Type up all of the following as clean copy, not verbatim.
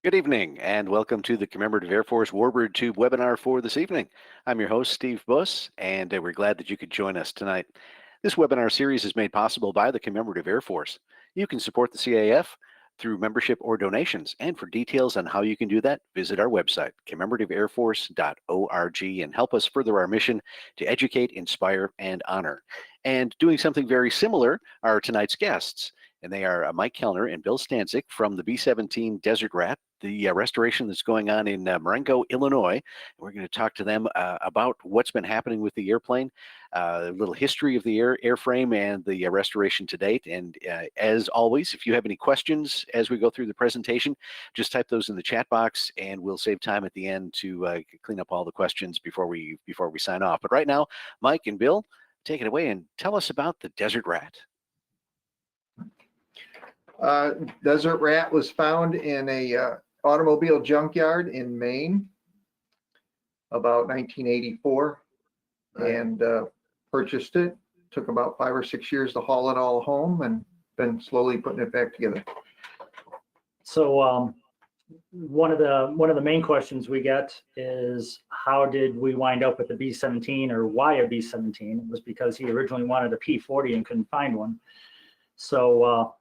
Good evening and welcome to the Commemorative Air Force Warbird Tube webinar for this evening. I'm your host, Steve Buss, and we're glad that you could join us tonight. This webinar series is made possible by the Commemorative Air Force. You can support the CAF through membership or donations, and for details on how you can do that, visit our website, commemorativeairforce.org, and help us further our mission to educate, inspire, and honor. And doing something very similar are tonight's guests. And they are Mike Kellner and Bill Stanczyk from the B-17 Desert Rat, the restoration that's going on in Marengo, Illinois. We're going to talk to them about what's been happening with the airplane, a little history of the airframe and the restoration to date. And as always, if you have any questions as we go through the presentation, just type those in the chat box, and we'll save time at the end to clean up all the questions before we sign off. But right now, Mike and Bill, take it away and tell us about the Desert Rat. Desert Rat was found in a automobile junkyard in Maine about 1984, and purchased it. Took about 5 or 6 years to haul it all home, and been slowly putting it back together. So one of the main questions we get is, how did we wind up with the B-17, or why a B-17? It was because he originally wanted a P-40 and couldn't find one. So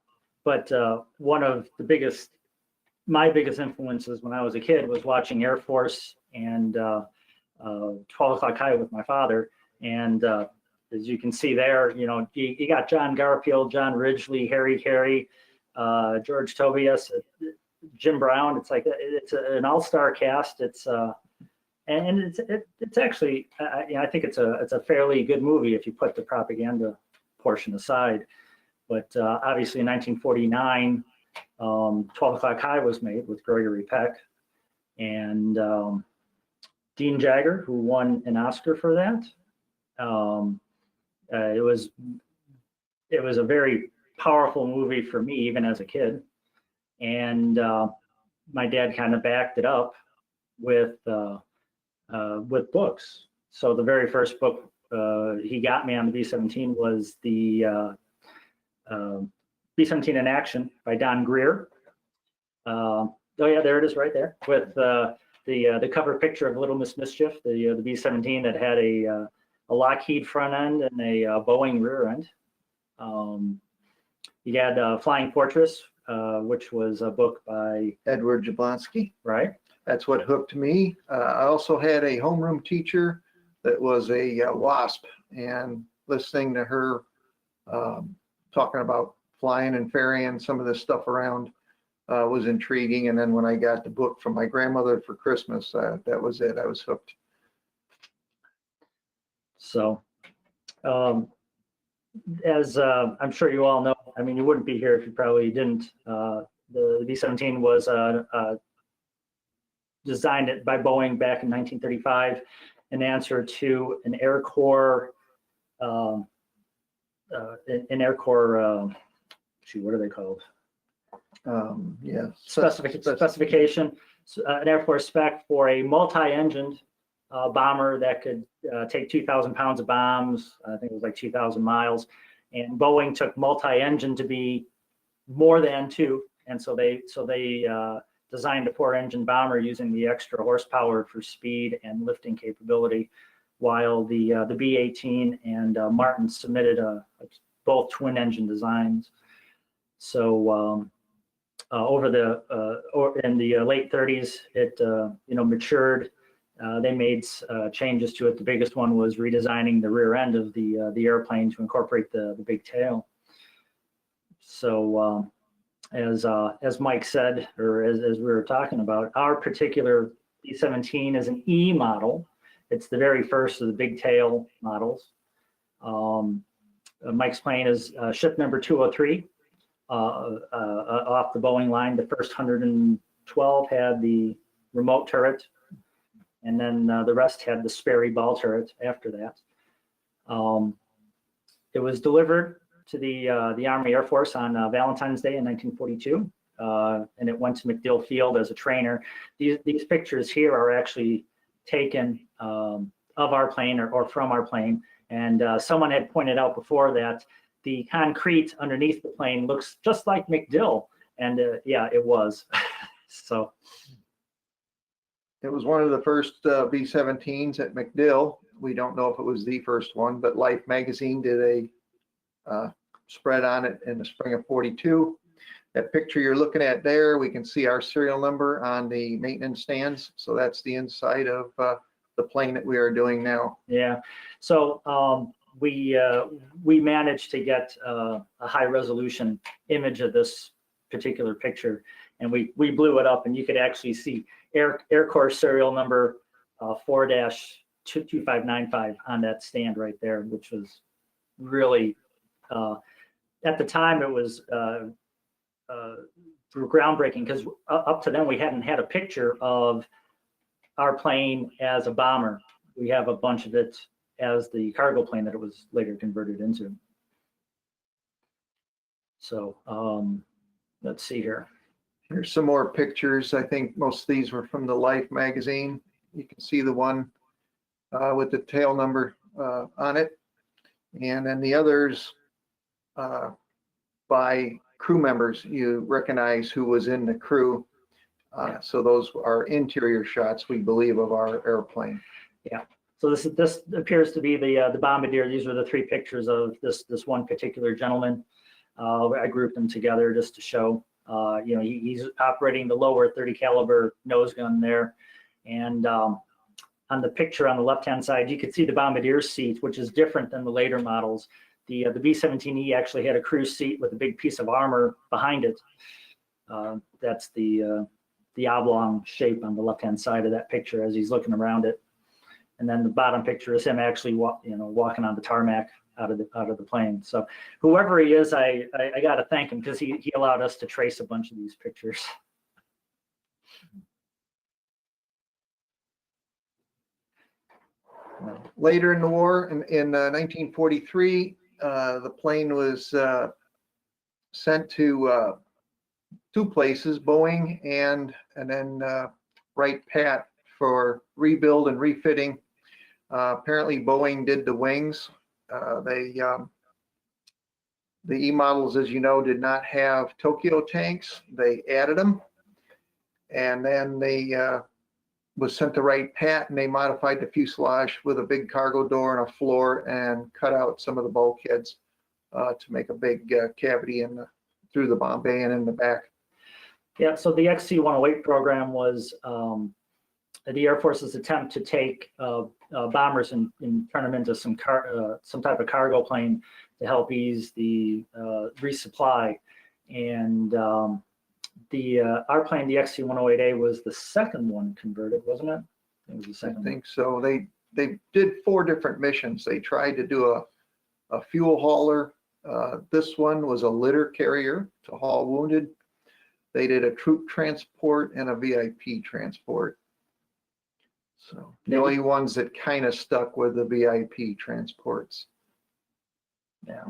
but one of my biggest influences when I was a kid was watching Air Force and 12 O'Clock High with my father. And as you can see there, you know, you got John Garfield, John Ridgely, Harry Carey, George Tobias, Jim Brown. It's like it's an all-star cast. It's it's actually I think it's a fairly good movie if you put the propaganda portion aside. But obviously in 1949, 12 O'Clock High was made with Gregory Peck and Dean Jagger, who won an Oscar for that. It was a very powerful movie for me, even as a kid. And my dad kind of backed it up with books. So the very first book he got me on the B-17 was the B-17 in Action by Don Greer. Oh yeah, there it is right there with the cover picture of Little Miss Mischief, the B-17 that had a Lockheed front end and a Boeing rear end. You had Flying Fortress, which was a book by Edward Jablonski. Right. That's what hooked me. I also had a homeroom teacher that was a WASP, and listening to her talking about flying and ferrying some of this stuff around was intriguing. And then when I got the book from my grandmother for Christmas, that was it. I was hooked. So as I'm sure you all know, I mean, you wouldn't be here if you probably didn't. The B-17 was designed by Boeing back in 1935 in answer to an Air Corps what are they called? Yeah, specification, an Air Force spec for a multi-engined bomber that could take 2,000 pounds of bombs. I think it was like 2,000 miles. And Boeing took multi-engine to be more than two, and so they designed a 4-engine bomber using the extra horsepower for speed and lifting capability, while the B-18 and Martin submitted both twin-engine designs. So over in the late 30s, it matured. They made changes to it. The biggest one was redesigning the rear end of the airplane to incorporate the big tail. So as Mike said, or as we were talking about, our particular B-17 is an E model. It's the very first of the big tail models. Mike's plane is ship number 203 off the Boeing line. The first 112 had the remote turret, and then the rest had the Sperry ball turret after that. It was delivered to the Army Air Force on Valentine's Day in 1942, and it went to MacDill Field as a trainer. These pictures here are actually taken of our plane or from our plane, and someone had pointed out before that the concrete underneath the plane looks just like MacDill, and yeah, it was. So it was one of the first B-17s at MacDill. We don't know if it was the first one, but Life magazine did a spread on it in the spring of '42. That picture you're looking at there, we can see our serial number on the maintenance stands. So that's the inside of the plane that we are doing now. yeah, so we managed to get a high resolution image of this particular picture, and we blew it up, and you could actually see Air Corps serial number 4-22595 on that stand right there, which was really at the time it was groundbreaking, because up to then we hadn't had a picture of our plane as a bomber. We have a bunch of it as the cargo plane that it was later converted into. So let's see here. Here's some more pictures. I think most of these were from the Life magazine. You can see the one with the tail number on it. And then the others by crew members. You recognize who was in the crew. So those are interior shots, we believe, of our airplane. Yeah. So this appears to be the Bombardier. These are the three pictures of this one particular gentleman. I grouped them together just to show, he's operating the lower 30 caliber nose gun there. And on the picture on the left-hand side, you could see the Bombardier seat, which is different than the later models. The B-17E actually had a cruise seat with a big piece of armor behind it. That's the oblong shape on the left-hand side of that picture as he's looking around it. And then the bottom picture is him actually walking on the tarmac out of the plane. So whoever he is, I got to thank him, because he allowed us to trace a bunch of these pictures. Later in the war, in 1943, the plane was sent to two places, Boeing and then Wright-Patt, for rebuild and refitting. Apparently Boeing did the wings. The E models, as you know, did not have Tokyo tanks. They added them, and then they was sent to Wright-Patt, and they modified the fuselage with a big cargo door and a floor, and cut out some of the bulkheads to make a big cavity through the bomb bay and in the back. Yeah, so the XC-108 program was the Air Force's attempt to take bombers and turn them into some type of cargo plane to help ease the resupply. And our plane, the XC-108A, was the second one converted, wasn't it? It was the second. I think so. They did 4 different missions. They tried to do a fuel hauler. This one was a litter carrier to haul wounded. They did a troop transport and a VIP transport. So the only ones that kind of stuck with the VIP transports. Yeah.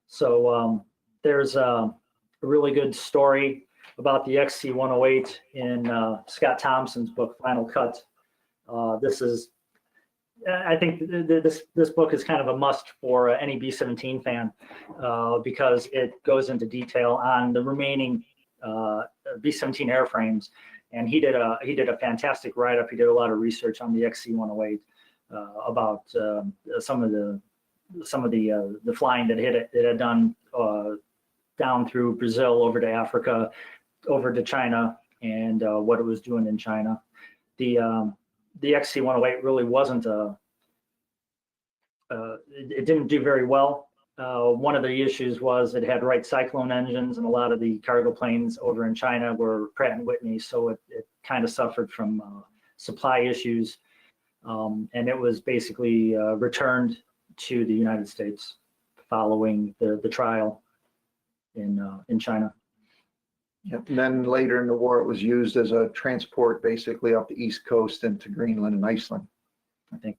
So there's a really good story about the XC-108 in Scott Thompson's book, Final Cut. I think this book is kind of a must for any B-17 fan, because it goes into detail on the remaining B-17 airframes, and he did a fantastic write-up. He did a lot of research on the XC-108 about some of the flying that it had done down through Brazil, over to Africa, over to China, and what it was doing in China. The XC-108 really wasn't it didn't do very well. One of the issues was it had Wright Cyclone engines, and a lot of the cargo planes over in China were Pratt & Whitney, so it kind of suffered from supply issues, and it was basically returned to the United States following the trial in China. Yep. And then later in the war, it was used as a transport, basically up the East Coast into Greenland and Iceland, I think.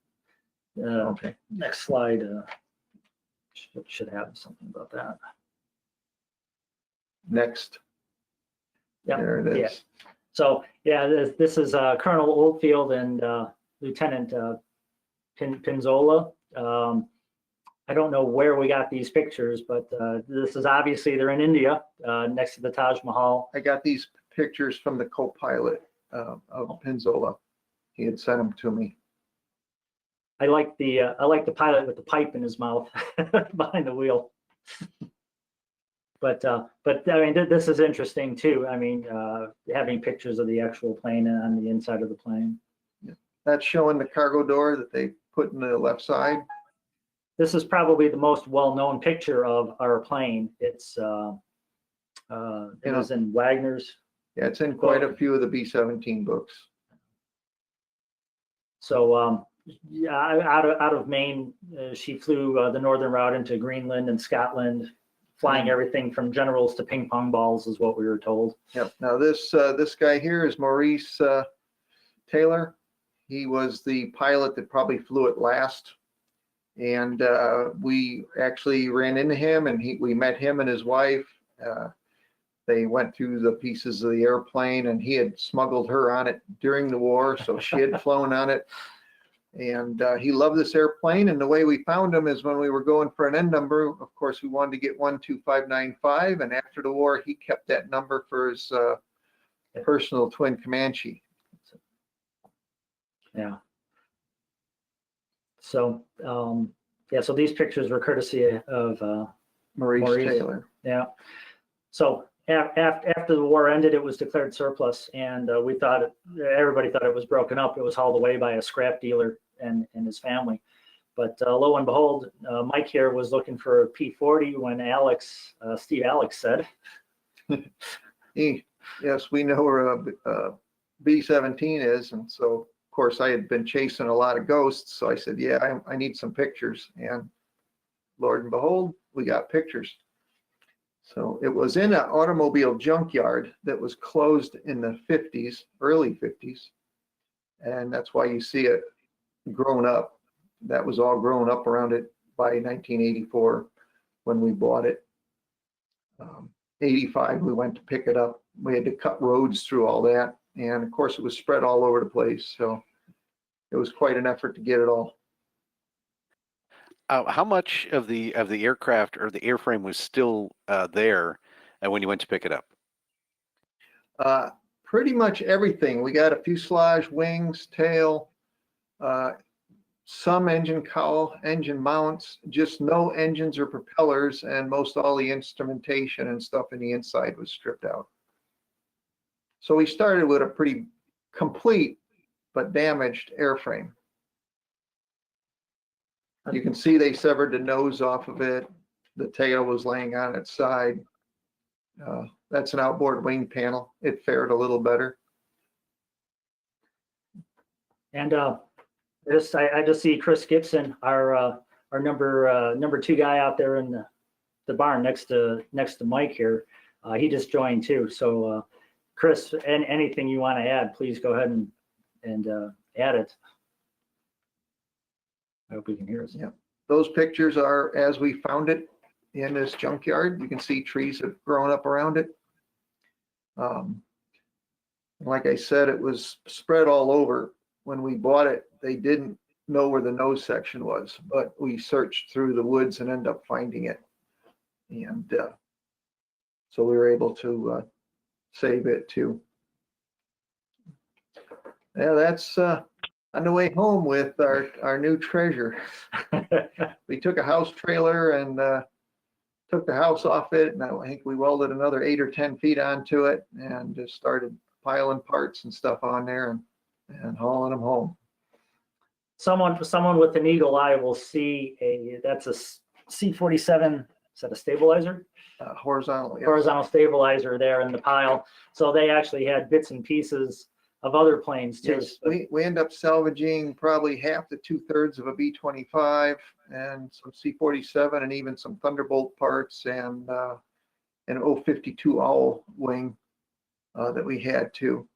Okay. Next slide should have something about that. Next. Yep. There it is. Yeah. So yeah, this is Colonel Oldfield and Lieutenant Pinzola. I don't know where we got these pictures, but this is obviously, they're in India, next to the Taj Mahal. I got these pictures from the co-pilot of Pinzola. He had sent them to me. I like the pilot with the pipe in his mouth behind the wheel. But I mean, this is interesting too. I mean, having pictures of the actual plane and on the inside of the plane. That's showing the cargo door that they put in the left side. This is probably the most well-known picture of our plane. It's it was in Wagner's. Yeah, it's in quite a few of the B-17 books. So yeah, out of Maine, she flew the northern route into Greenland and Scotland, flying everything from generals to ping pong balls, is what we were told. Yep. Now this guy here is Maurice Taylor. He was the pilot that probably flew it last, and we actually ran into him, and we met him and his wife. They went through the pieces of the airplane, and he had smuggled her on it during the war, so she had flown on it. And he loved this airplane, and the way we found him is when we were going for an N number. Of course, we wanted to get 12595, and after the war, he kept that number for his personal twin Comanche. Yeah. So yeah, so these pictures were courtesy of Maurice Taylor. Yeah. So after the war ended, it was declared surplus, and we thought everybody thought it was broken up. It was hauled away by a scrap dealer and his family. But lo and behold, Mike here was looking for a P-40 when Steve Alex said, Yes, we know where a B-17 is, and so of course I had been chasing a lot of ghosts, so I said, yeah, I need some pictures, and Lord and behold, we got pictures. So it was in an automobile junkyard that was closed in the 50s, early 50s, and that's why you see it grown up. That was all grown up around it by 1984 when we bought it. 85, we went to pick it up. We had to cut roads through all that, and of course it was spread all over the place, so it was quite an effort to get it all. How much of the aircraft or the airframe was still there when you went to pick it up? Pretty much everything. We got a fuselage, wings, tail, some engine cowl, engine mounts, just no engines or propellers, and most all the instrumentation and stuff in the inside was stripped out. So we started with a pretty complete but damaged airframe. You can see they severed the nose off of it. The tail was laying on its side. That's an outboard wing panel. It fared a little better. and I just see Chris Gibson, our number 2 guy out there in the barn next to Mike here. He just joined too. So Chris, anything you want to add, please go ahead and add it. I hope we can hear us. Yeah, those pictures are as we found it in this junkyard. You can see trees have grown up around it. Like I said, it was spread all over. When we bought it, they didn't know where the nose section was, but we searched through the woods and ended up finding it. And so we were able to save it too. Yeah, that's on the way home with our new treasure. We took a house trailer and took the house off it, and I think we welded another 8 or 10 feet onto it and just started piling parts and stuff on there and hauling them home. Someone with an eagle eye will see that's a C-47. Is that a stabilizer? Horizontal. Yes. Horizontal stabilizer there in the pile. So they actually had bits and pieces of other planes too. Yes, we end up salvaging probably half to 2/3 of a B-25 and some C-47 and even some Thunderbolt parts and an O-52 Owl wing that we had too.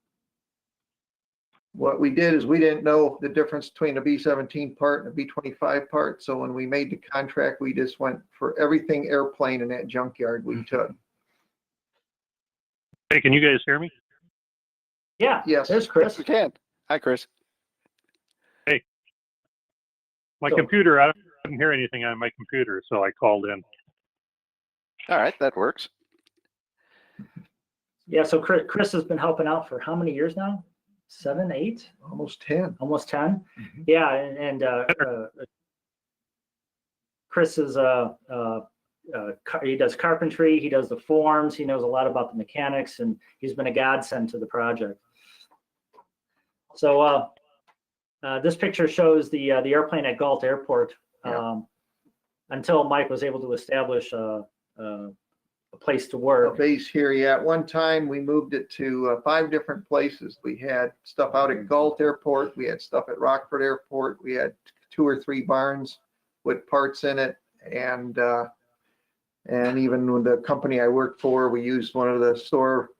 What we did is we didn't know the difference between a B-17 part and a B-25 part. So when we made the contract, we just went for everything airplane in that junkyard we took. Hey, can you guys hear me? Yeah. Yes. There's Chris. Yes, we can. Hi, Chris. My So- computer, I couldn't hear anything on my computer, so I called in. All right, that works. Yeah, so Chris has been helping out for how many years now? 7, 8? Almost 10. Almost 10? Mhm. Yeah, and Chris is he does carpentry, he does the forms, he knows a lot about the mechanics, and he's been a godsend to the project. So this picture shows the airplane at Galt Airport. Yeah. Until Mike was able to establish a place to A work. base here, yeah. At one time, we moved it to 5 different places. We had stuff out at Galt Airport. We had stuff at Rockford Airport. We had 2 or 3 barns with parts in it. And even with the company I worked for, we used one of the store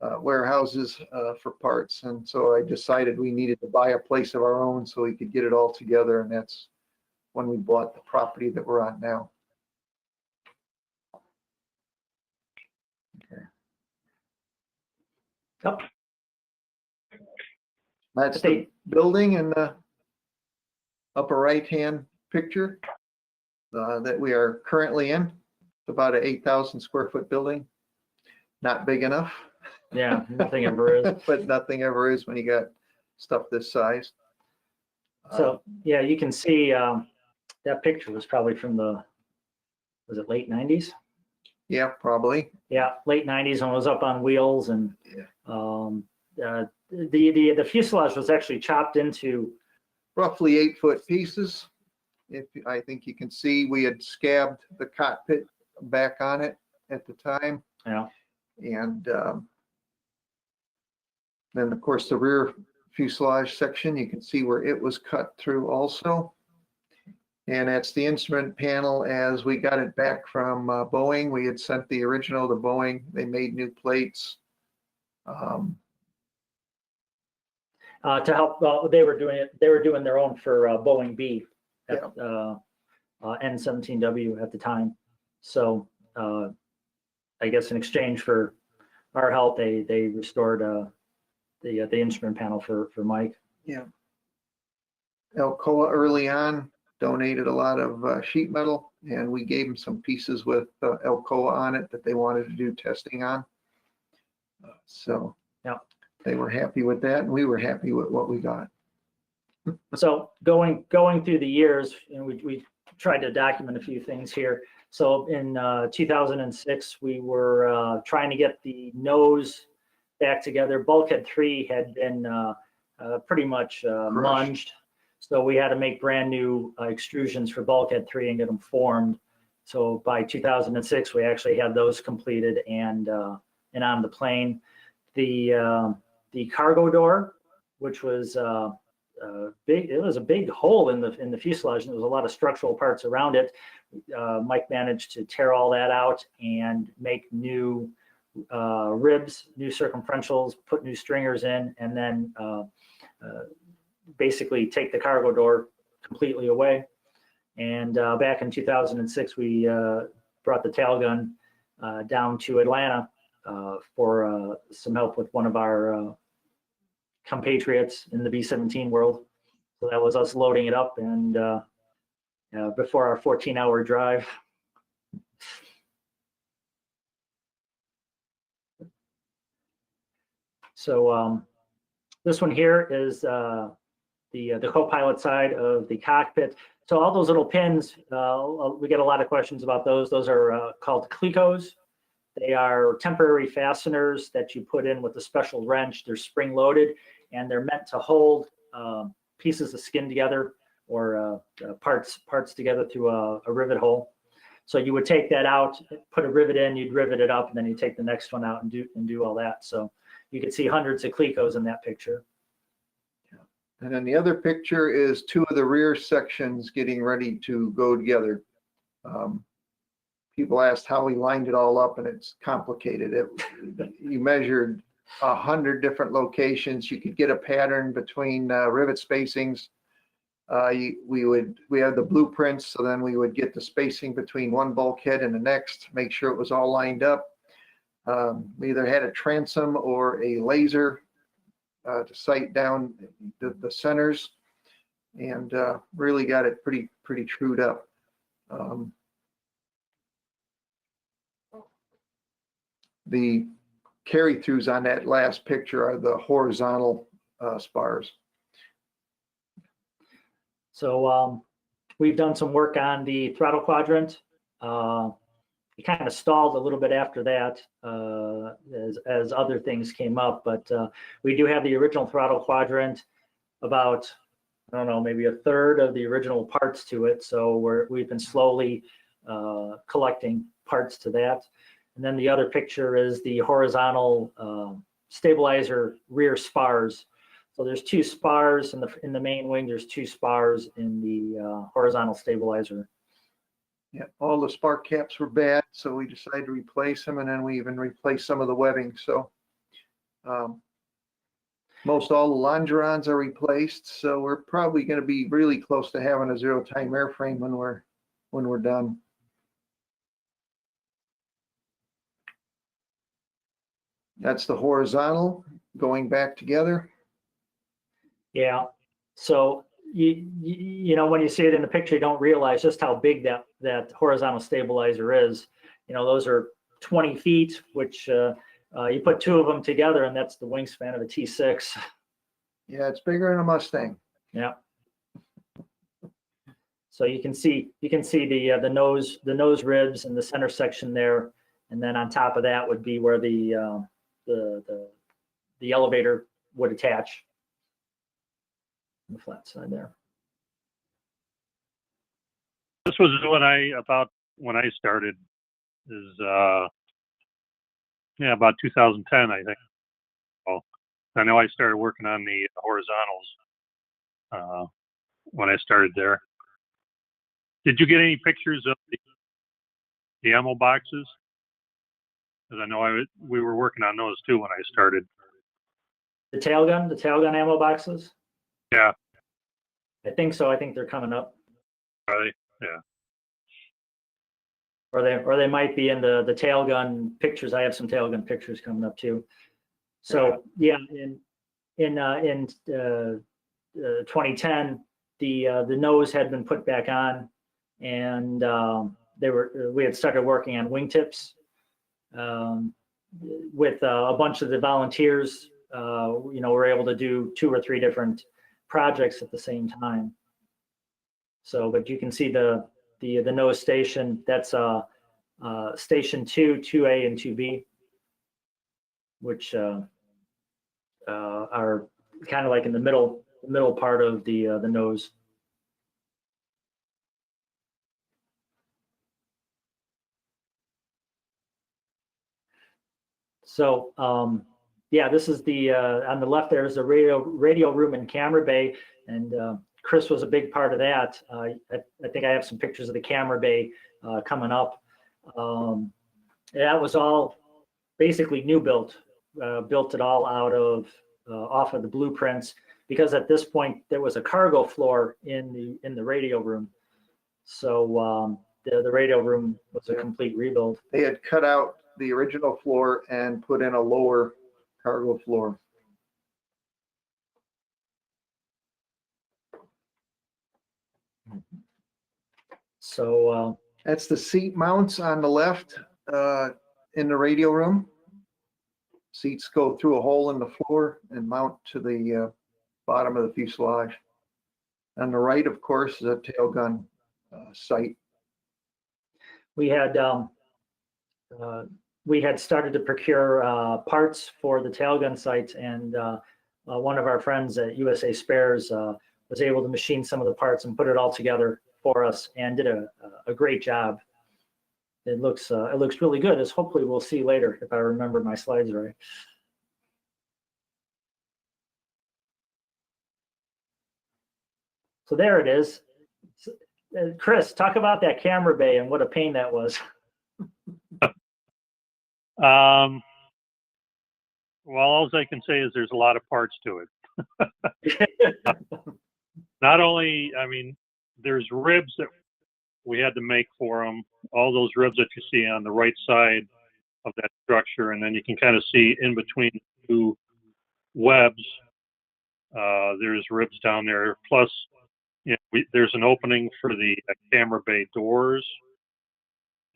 warehouses for parts. And so I decided we needed to buy a place of our own so we could get it all together. And that's when we bought the property that we're on now. Okay. Yep. That's the building in the upper right-hand picture that we are currently in. It's about an 8,000 square foot building. Not big enough. Yeah, nothing ever is. But nothing ever is when you got stuff this size. So yeah, you can see that picture was probably from was it late 90s? Yeah, probably. Yeah, late 90s, and it was up on wheels, and Yeah. the fuselage was actually chopped into Roughly 8-foot pieces. I think you can see we had scabbed the cockpit back on it at the time. Yeah. And then of course the rear fuselage section, you can see where it was cut through also. And that's the instrument panel as we got it back from Boeing. We had sent the original to Boeing. They made new plates. To help. They were doing it. They were doing their own for Boeing B at N-17W at the time. So I guess in exchange for our help, they restored the instrument panel for Mike. Yeah. Alcoa early on donated a lot of sheet metal, and we gave them some pieces with Alcoa on it that they wanted to do testing on. So yeah, they were happy with that, and we were happy with what we got. So going through the years, and we tried to document a few things here. So in 2006, we were trying to get the nose back together. Bulkhead 3 had been pretty much munged. So we had to make brand new extrusions for Bulkhead 3 and get them formed. So by 2006, we actually had those completed and on the plane. The cargo door, which was big, it was a big hole in the fuselage, and there was a lot of structural parts around it. Mike managed to tear all that out and make new ribs, new circumferentials, put new stringers in, and then basically take the cargo door completely away. And back in 2006, we brought the tail gun down to Atlanta for some help with one of our compatriots in the B-17 world. So that was us loading it up and before our 14-hour drive. So this one here is the co-pilot side of the cockpit. So all those little pins, we get a lot of questions about those. Those are called clecos. They are temporary fasteners that you put in with a special wrench. They're spring loaded, and they're meant to hold pieces of skin together or parts together through a rivet hole. So you would take that out, put a rivet in, you'd rivet it up, and then you take the next one out and do all that. So you can see hundreds of clecos in that picture. And then the other picture is 2 of the rear sections getting ready to go together. People asked how we lined it all up, and it's complicated. You measured 100 different locations. You could get a pattern between rivet spacings. We had the blueprints, so then we would get the spacing between one bulkhead and the next, make sure it was all lined up. We either had a transom or a laser to sight down the centers, and really got it pretty trued up. The carry-throughs on that last picture are the horizontal spars. So we've done some work on the throttle quadrant. It kind of stalled a little bit after that as other things came up, but we do have the original throttle quadrant, about, I don't know, maybe a third of the original parts to it. So we've been slowly collecting parts to that. And then the other picture is the horizontal stabilizer rear spars. So there's 2 spars in the main wing. There's 2 spars in the horizontal stabilizer. Yeah, all the spark caps were bad, so we decided to replace them, and then we even replaced some of the webbing. So most all the longerons are replaced, so we're probably going to be really close to having a zero-time airframe when we're done. That's the horizontal going back together. Yeah. So you know, when you see it in the picture, you don't realize just how big that horizontal stabilizer is. You know, those are 20 feet, which you put 2 of them together, and that's the wingspan of a T6. Yeah, it's bigger than a Mustang. Yeah. So you can see the nose ribs and the center section there, and then on top of that would be where the elevator would attach. The flat side there. This was when I started, is yeah, about 2010, I think. Well, I know I started working on the horizontals when I started there. Did you get any pictures of the ammo boxes? Because I know we were working on those too when I started. The tail gun ammo boxes. Yeah. I think so. I think they're coming up. Are they? Yeah. Or they might be in the tail gun pictures. I have some tail gun pictures coming up too. So yeah, in 2010, the nose had been put back on, and we had started working on wingtips with a bunch of the volunteers. You know, we're able to do 2 or 3 different projects at the same time. So, but you can see the nose station. That's station 2, 2A, and 2B, which are kind of like in the middle part of the nose. So yeah, this is the on the left. There's the radio room and camera bay, and Chris was a big part of that. I think I have some pictures of the camera bay coming up. That was all basically new built. Built it all out of off of the blueprints, because at this point there was a cargo floor in the radio room. So the radio room was a complete rebuild. They had cut out the original floor and put in a lower cargo floor. So that's the seat mounts on the left in the radio room. Seats go through a hole in the floor and mount to the bottom of the fuselage. On the right, of course, is a tail gun sight. We had started to procure parts for the tail gun sights, and one of our friends at USA Spares was able to machine some of the parts and put it all together for us, and did a great job. It looks really good, as hopefully we'll see later if I remember my slides right. So there it is. Chris, talk about that camera bay and what a pain that was. Well, all I can say is there's a lot of parts to it. Not only, I mean, there's ribs that we had to make for them, all those ribs that you see on the right side of that structure, and then you can kind of see in between the 2 webs, there's ribs down there. Plus, you know, there's an opening for the camera bay doors,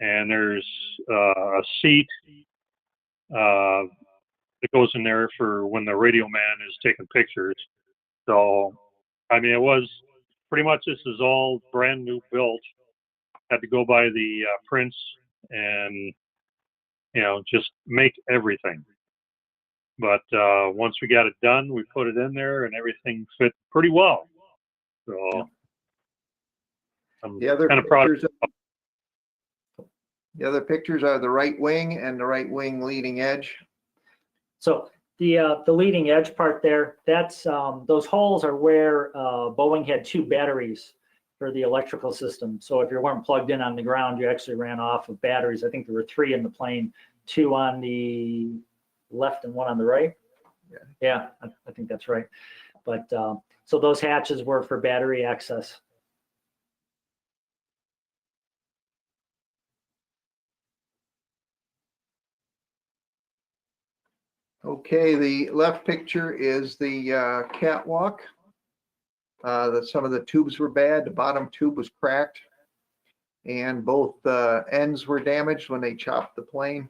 and there's a seat that goes in there for when the radio man is taking pictures. So, I mean, it was pretty much, this is all brand new built. Had to go by the prints and, you know, just make everything. But once we got it done, we put it in there and everything fit pretty well. So I'm The other kind of proud. pictures, the other pictures are the right wing and the right wing leading edge. So the leading edge part there, that's those holes are where Boeing had 2 batteries for the electrical system. So if you weren't plugged in on the ground, you actually ran off of batteries. I think there were 3 in the plane, 2 on the left and 1 on the right. Yeah, I think that's right. But so those hatches were for battery access. Okay, the left picture is the catwalk. Some of the tubes were bad. The bottom tube was cracked, and both ends were damaged when they chopped the plane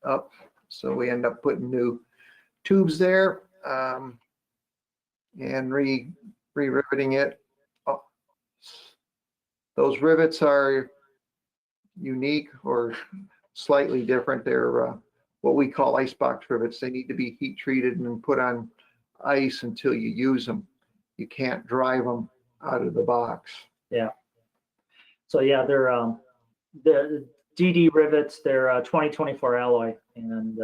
up. So we end up putting new tubes there and re-riveting it. Oh, those rivets are unique or slightly different. They're what we call icebox rivets. They need to be heat treated and put on ice until you use them. You can't drive them out of the box. Yeah. So yeah, they're the DD rivets. They're 2024 alloy, and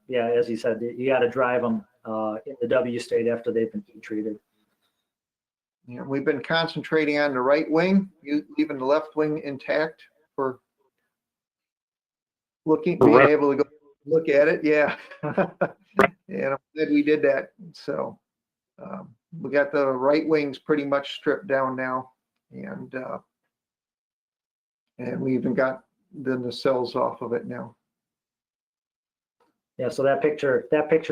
yeah, as you said, you got to drive them in the W state after they've been heat treated. Yeah, we've been concentrating on the right wing, leaving the left wing intact for being able to go look at it. Yeah. And I'm glad we did that. So we got the right wings pretty much stripped down now, and we even got the nacelles off of it now. Yeah. So that picture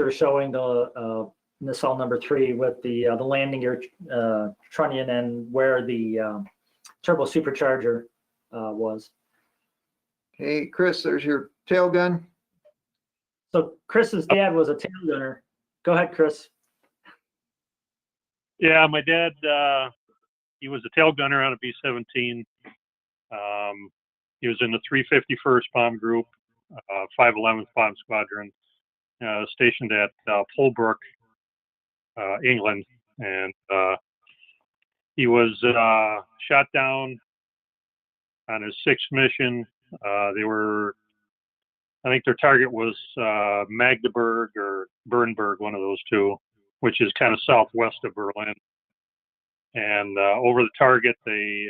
is showing the nacelle number 3 with the landing gear trunnion and where the turbo supercharger was. Okay, Chris, there's your tail gun. So Chris's dad was a tail gunner. Go ahead, Chris. Yeah, my dad, he was a tail gunner on a B-17. He was in the 351st Bomb Group, 511th Bomb Squadron, stationed at Polbrook, England. And he was shot down on his 6th mission. I think their target was Magdeburg or Bernburg, one of those 2, which is kind of southwest of Berlin. And over the target, they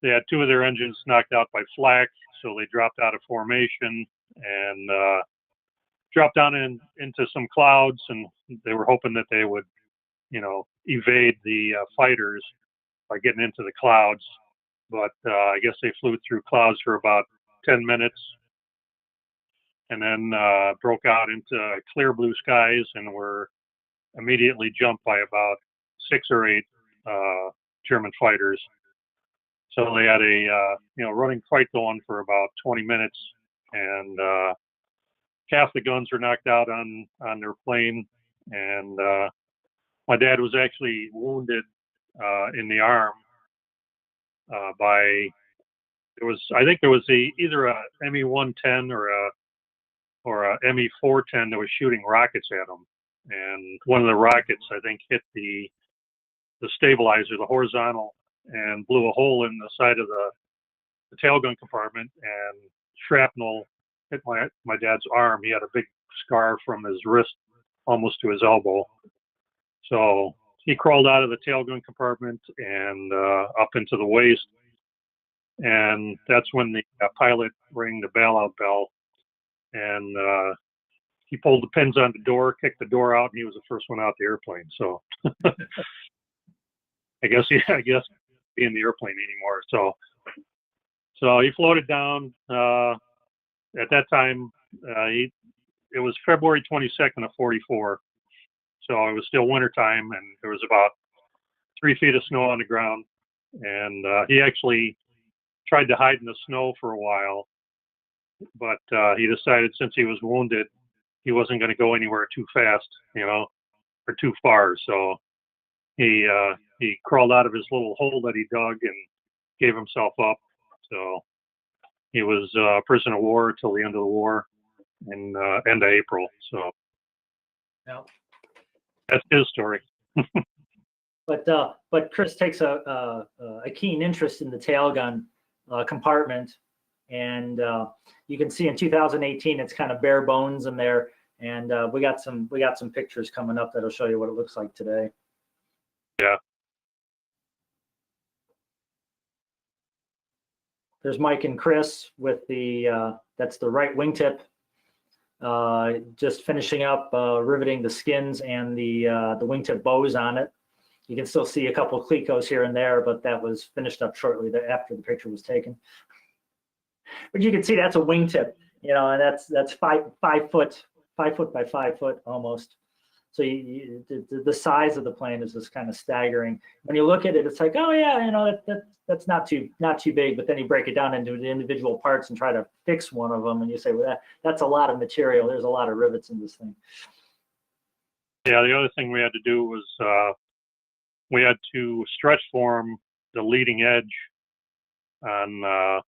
had 2 of their engines knocked out by flak, so they dropped out of formation and dropped down into some clouds, and they were hoping that they would, you know, evade the fighters by getting into the clouds. But I guess they flew through clouds for about 10 minutes and then broke out into clear blue skies and were immediately jumped by about 6 or 8 German fighters. So they had a running fight going for about 20 minutes, and half the guns were knocked out on their plane, and my dad was actually wounded in the arm by there was either a ME-110 or a ME-410 that was shooting rockets at him, and one of the rockets I think hit the stabilizer, the horizontal, and blew a hole in the side of the tailgun compartment, and shrapnel hit my dad's arm. He had a big scar from his wrist almost to his elbow. So he crawled out of the tailgun compartment and up into the waist, and that's when the pilot rang the bailout bell, and he pulled the pins on the door, kicked the door out, and he was the first one out the airplane. So I guess be in the airplane anymore. So he floated down. At that time, it was February 22nd of 44. So it was still wintertime, and there was about 3 feet of snow on the ground. And he actually tried to hide in the snow for a while, but he decided since he was wounded he wasn't going to go anywhere too fast, or too far. So he crawled out of his little hole that he dug and gave himself up. So he was a prisoner of war till the end of the war, in end of April. So Yeah. that's his story. But Chris takes a keen interest in the tail gun compartment, and you can see in 2018 it's kind of bare bones in there, and we got some pictures coming up that'll show you what it looks like today. Yeah. There's Mike and Chris with the that's the right wingtip. Just finishing up riveting the skins and the wingtip bows on it. You can still see a couple of clecos here and there, but that was finished up shortly after the picture was taken. But you can see that's a wingtip, and that's 5 foot by 5 foot almost. So the size of the plane is just kind of staggering. When you look at it, it's like, oh yeah, that's not too big. But then you break it down into the individual parts and try to fix one of them, and you say, well, that's a lot of material. There's a lot of rivets in this thing. Yeah, the other thing we had to do was we had to stretch form the leading edge on the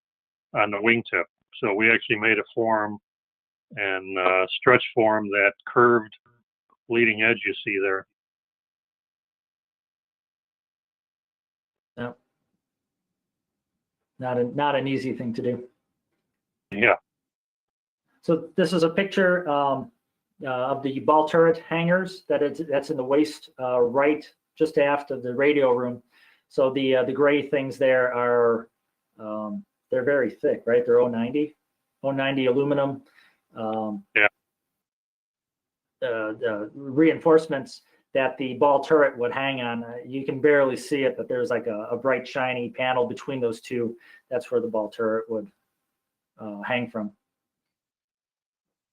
wingtip. So we actually made a form and stretch form that curved leading edge you see there. No, not an easy thing to do. Yeah. So this is a picture of the ball turret hangers that's in the waist right just after the radio room. So the gray things there are they're very thick, right? They're 090 aluminum. Yeah. The reinforcements that the ball turret would hang on, you can barely see it, but there's like a bright shiny panel between those two. That's where the ball turret would hang from.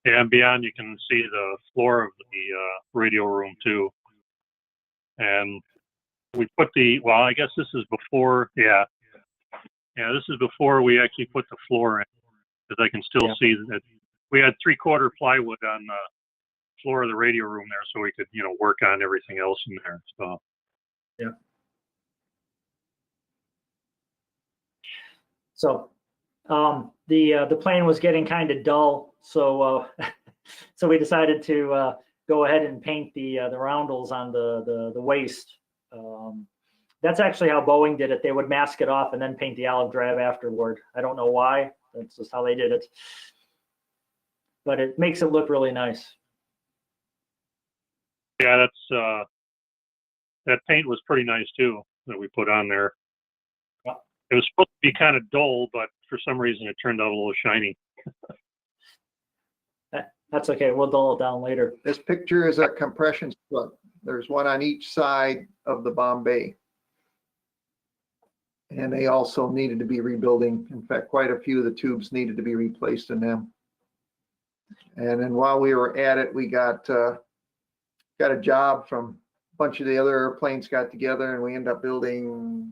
Yeah, and beyond you can see the floor of the radio room too. And we put well, I guess this is before, yeah, this is before we actually put the floor in, because I can still see that we had 3/4 plywood on the floor of the radio room there, so we could, work on everything else in there. So yeah. So the plane was getting kind of dull, so so we decided to go ahead and paint the roundels on the waist. That's actually how Boeing did it. They would mask it off and then paint the olive drab afterward. I don't know why. That's just how they did it. But it makes it look really nice. yeah, that's that paint was pretty nice too that we put on there. Yeah. It was supposed to be kind of dull, but for some reason it turned out a little shiny. That's okay. We'll dull it down later. This picture is a compression strut. There's one on each side of the bomb bay. And they also needed to be rebuilding. In fact, quite a few of the tubes needed to be replaced in them. And then while we were at it, we got a job from a bunch of the other airplanes got together, and we ended up building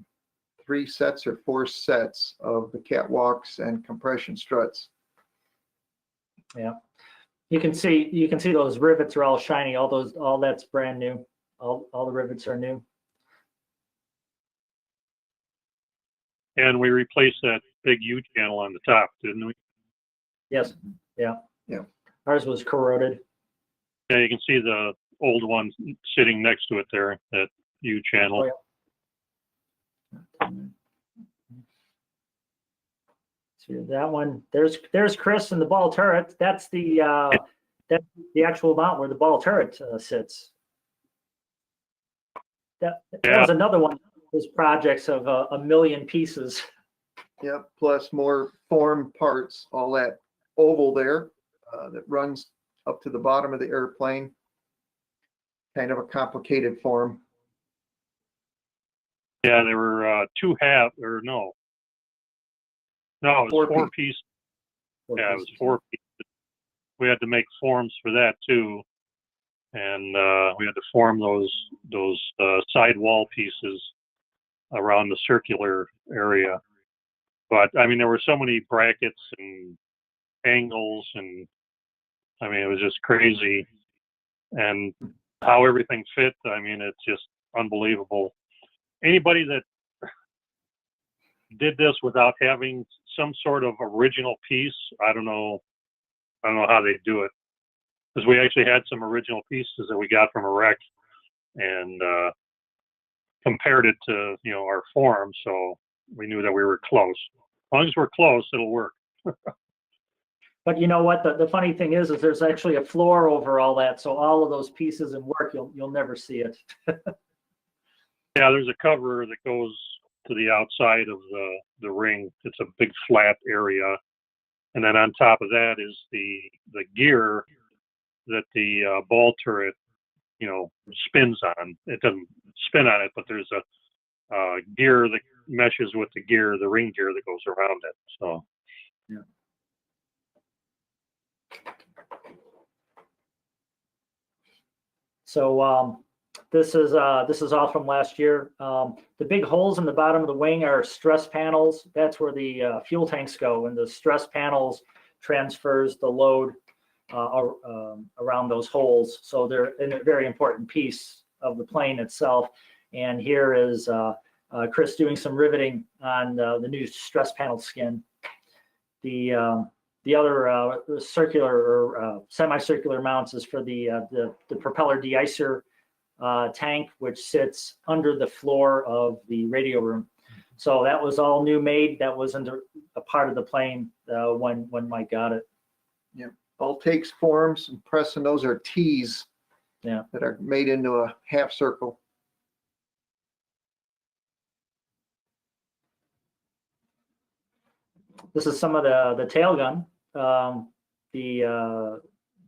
3 sets or 4 sets of the catwalks and compression struts. Yeah. You can see those rivets are all shiny. All that's brand new. All the rivets are new. And we replaced that big U channel on the top, didn't we? Yes. Yeah. Yeah. Ours was corroded. Yeah, you can see the old one sitting next to it there, that U channel. Oh, yeah. See that one. There's Chris and the ball turret. That's the actual mount where the ball turret sits. That was another one of those projects of a million pieces. Yep, plus more form parts, all that oval there that runs up to the bottom of the airplane. Kind of a complicated form. Yeah, there were 2 halves, or no, it was 4 pieces. Yeah, it was 4 pieces. We had to make forms for that too, and we had to form those side wall pieces around the circular area. But I mean, there were so many brackets and angles and I mean, it was just crazy, and how everything fit. I mean, it's just unbelievable. Anybody that did this without having some sort of original piece, I don't know how they do it, because we actually had some original pieces that we got from a wreck and compared it to our form, so we knew that we were close. As long as we're close, it'll work. But you know what? The funny thing is there's actually a floor over all that, so all of those pieces and work, you'll never see it. Yeah, there's a cover that goes to the outside of the ring. It's a big flat area, and then on top of that is the gear that the ball turret spins on. It doesn't spin on it, but there's a gear that meshes with the ring gear that goes around it. So yeah. So this is all from last year. The big holes in the bottom of the wing are stress panels. That's where the fuel tanks go, and the stress panels transfers the load around those holes. So they're a very important piece of the plane itself. And here is Chris doing some riveting on the new stress panel skin. The other circular or semicircular mounts is for the propeller de-icer tank, which sits under the floor of the radio room. So that was all new made. That wasn't a part of the plane when Mike got it. Yeah, all takes forms and pressing those are T's. Yeah, that are made into a half circle. This is some of the tail gun. The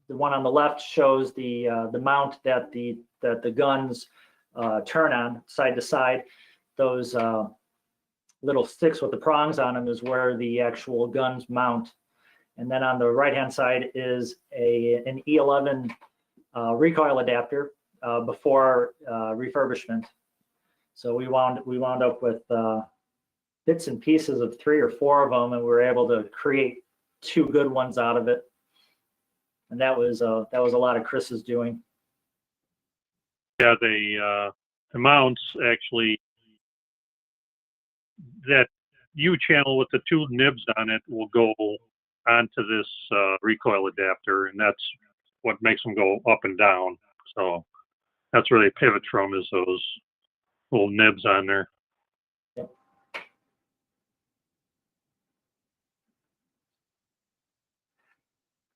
one on the left shows the mount that the guns turn on side to side. Those little sticks with the prongs on them is where the actual guns mount. And then on the right hand side is an E11 recoil adapter before refurbishment. So we wound up with bits and pieces of 3 or 4 of them, and we were able to create 2 good ones out of it. And that was a lot of Chris's doing. Yeah, the mounts actually, that U channel with the 2 nibs on it will go onto this recoil adapter, and that's what makes them go up and down. So that's where they pivot from, is those little nibs on there. Yep.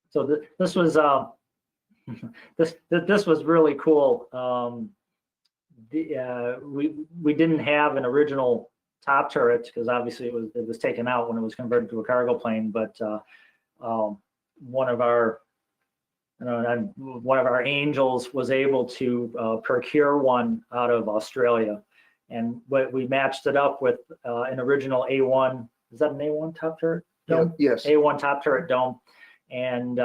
So this was this was really cool. We didn't have an original top turret because obviously it was taken out when it was converted to a cargo plane. But one of our angels was able to procure one out of Australia, and we matched it up with an original A1. Is that an A1 top turret dome? Yeah, yes. A1 top turret dome. And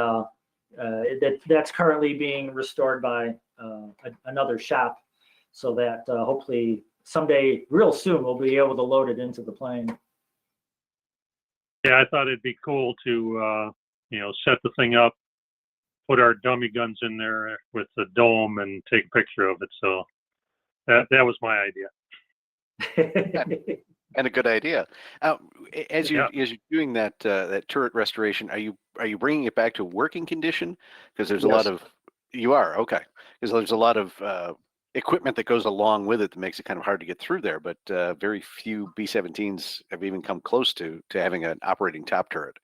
that's currently being restored by another shop, so that hopefully someday, real soon, we'll be able to load it into the plane. Yeah, I thought it'd be cool to set the thing up, put our dummy guns in there with the dome, and take a picture of it. So that was my idea. And a good idea. As you're doing that turret restoration, are you bringing it back to working condition? Because there's a lot of you are okay. Because there's a lot of equipment that goes along with it that makes it kind of hard to get through there. But very few B-17s have even come close to having an operating top turret.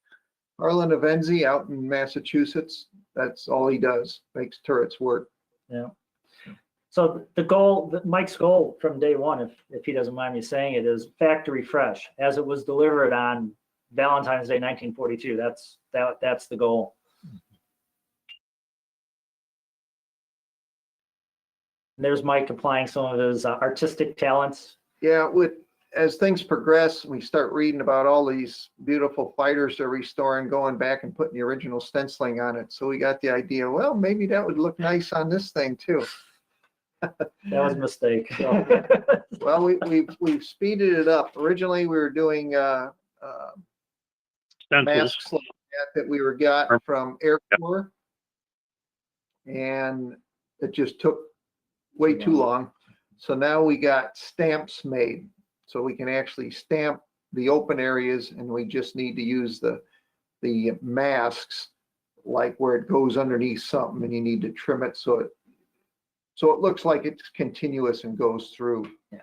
Arlen Avenzi out in Massachusetts, that's all he does, makes turrets work. Yeah. So Mike's goal from day one, if he doesn't mind me saying it, is factory fresh, as it was delivered on Valentine's Day, 1942. That's the goal. And there's Mike applying some of his artistic talents. Yeah, as things progress, we start reading about all these beautiful fighters they're restoring, going back and putting the original stenciling on it. So we got the idea, well, maybe that would look nice on this thing too. That was a mistake. So. Well, we've speeded it up. Originally, we were doing masks like that we got from Air Corps, and it just took way too long. So now we got stamps made, so we can actually stamp the open areas, and we just need to use the masks, like where it goes underneath something and you need to trim it so it looks like it's continuous and goes through. Yeah.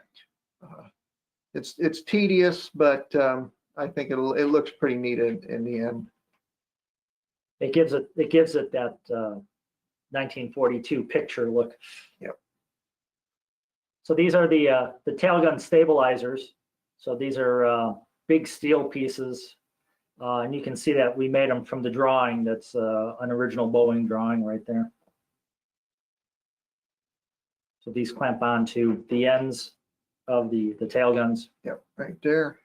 It's tedious, but I think it looks pretty neat in the end. It gives it that 1942 picture look. Yep. So these are the tail gun stabilizers. So these are big steel pieces, and you can see that we made them from the drawing. That's an original Boeing drawing right there. So these clamp onto the ends of the tail guns. Yep, right there.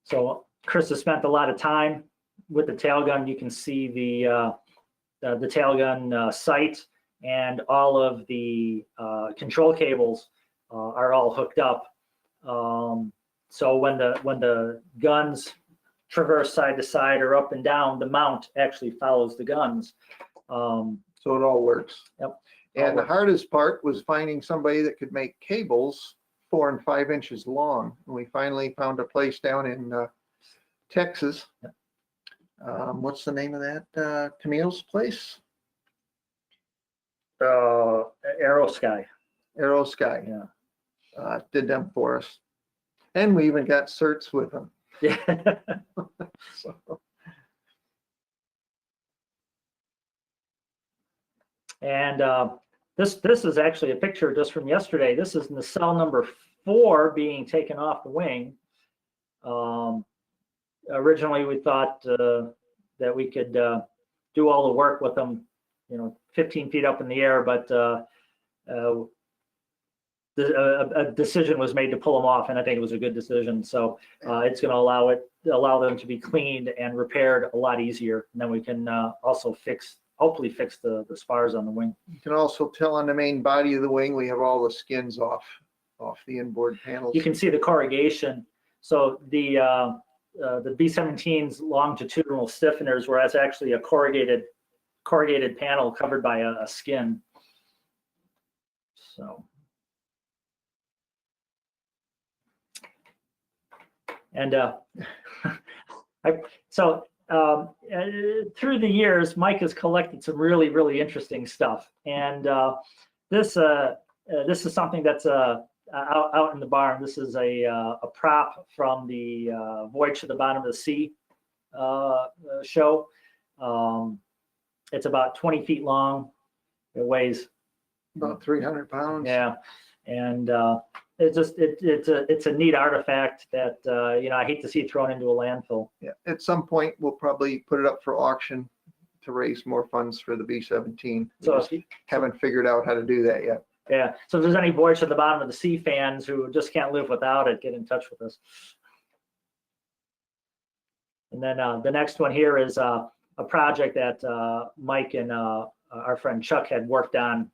So Chris has spent a lot of time with the tail gun. You can see the tail gun sight, and all of the control cables are all hooked up. So when the guns traverse side to side or up and down, the mount actually follows the guns. So it all works. Yep. And the hardest part was finding somebody that could make cables 4 and 5 inches long. And we finally found a place down in Texas. Yep. What's the name of that? Camille's place? Aerosky. Aerosky. Yeah. Did them for us. And we even got certs with them. Yeah. So. And this is actually a picture just from yesterday. This is nacelle number 4 being taken off the wing. Originally, we thought that we could do all the work with them, 15 feet up in the air, but a decision was made to pull them off, and I think it was a good decision. So it's going to allow them to be cleaned and repaired a lot easier, and then we can also hopefully fix the spars on the wing. You can also tell on the main body of the wing, we have all the skins off the inboard panels. You can see the corrugation. So the B-17's longitudinal stiffeners, whereas actually a corrugated panel covered by a skin. So. And through the years, Mike has collected some really, really interesting stuff. And this is something that's out in the barn. This is a prop from the Voyage to the Bottom of the Sea show. It's about 20 feet long. It weighs about 300 pounds. Yeah, and it's a neat artifact that I hate to see thrown into a landfill. Yeah, at some point we'll probably put it up for auction to raise more funds for the B-17. So haven't figured out how to do that yet. Yeah, so if there's any Voyage to the Bottom of the Sea fans who just can't live without it, get in touch with us. And then the next one here is a project that Mike and our friend Chuck had worked on.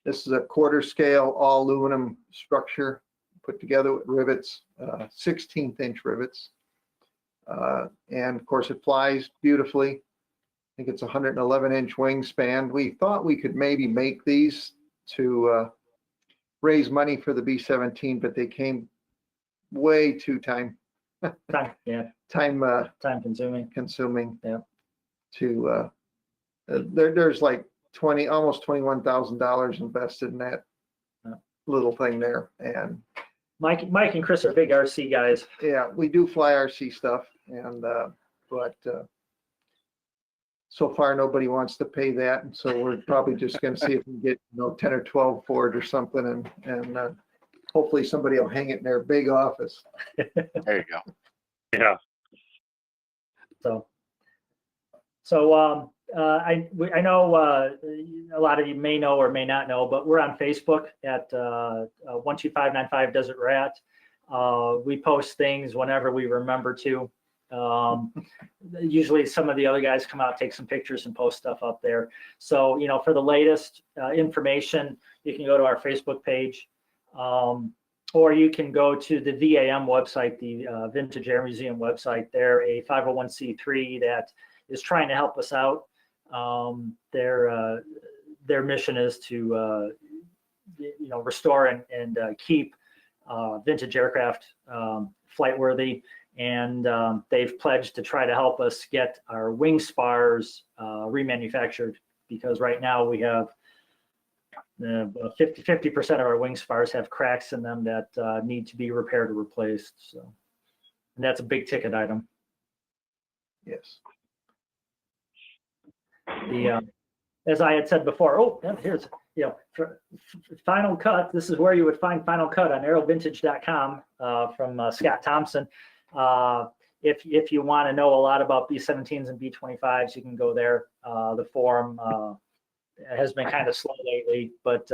This is a quarter scale all aluminum structure put together with rivets, 16th inch rivets. And of course it flies beautifully. I think it's 111 inch wingspan. We thought we could maybe make these to raise money for the B-17, but they came way too time consuming. Yeah. To there's like almost $21,000 invested in that little thing there. And Mike and Chris are big RC guys. Yeah, we do fly RC stuff, and but so far nobody wants to pay that, and so we're probably just going to see if we can get 10 or 12 for it or something, and hopefully somebody will hang it in their big office. There you go. Yeah. So I know a lot of you may know or may not know, but we're on Facebook at 12595 Desert Rat. We post things whenever we remember to. Usually some of the other guys come out, take some pictures and post stuff up there. So, for the latest information, you can go to our Facebook page, or you can go to the VAM website, the Vintage Air Museum website. They're a 501c3 that is trying to help us out. Their mission is to restore and keep vintage aircraft flight worthy, and they've pledged to try to help us get our wing spars remanufactured, because right now we have 50% of our wing spars have cracks in them that need to be repaired or replaced. So, and that's a big ticket item. Yes. As I had said before, here's, Final Cut. This is where you would find Final Cut on aerovintage.com from Scott Thompson. If you want to know a lot about B-17s and B-25s, you can go there. The forum has been kind of slow lately, but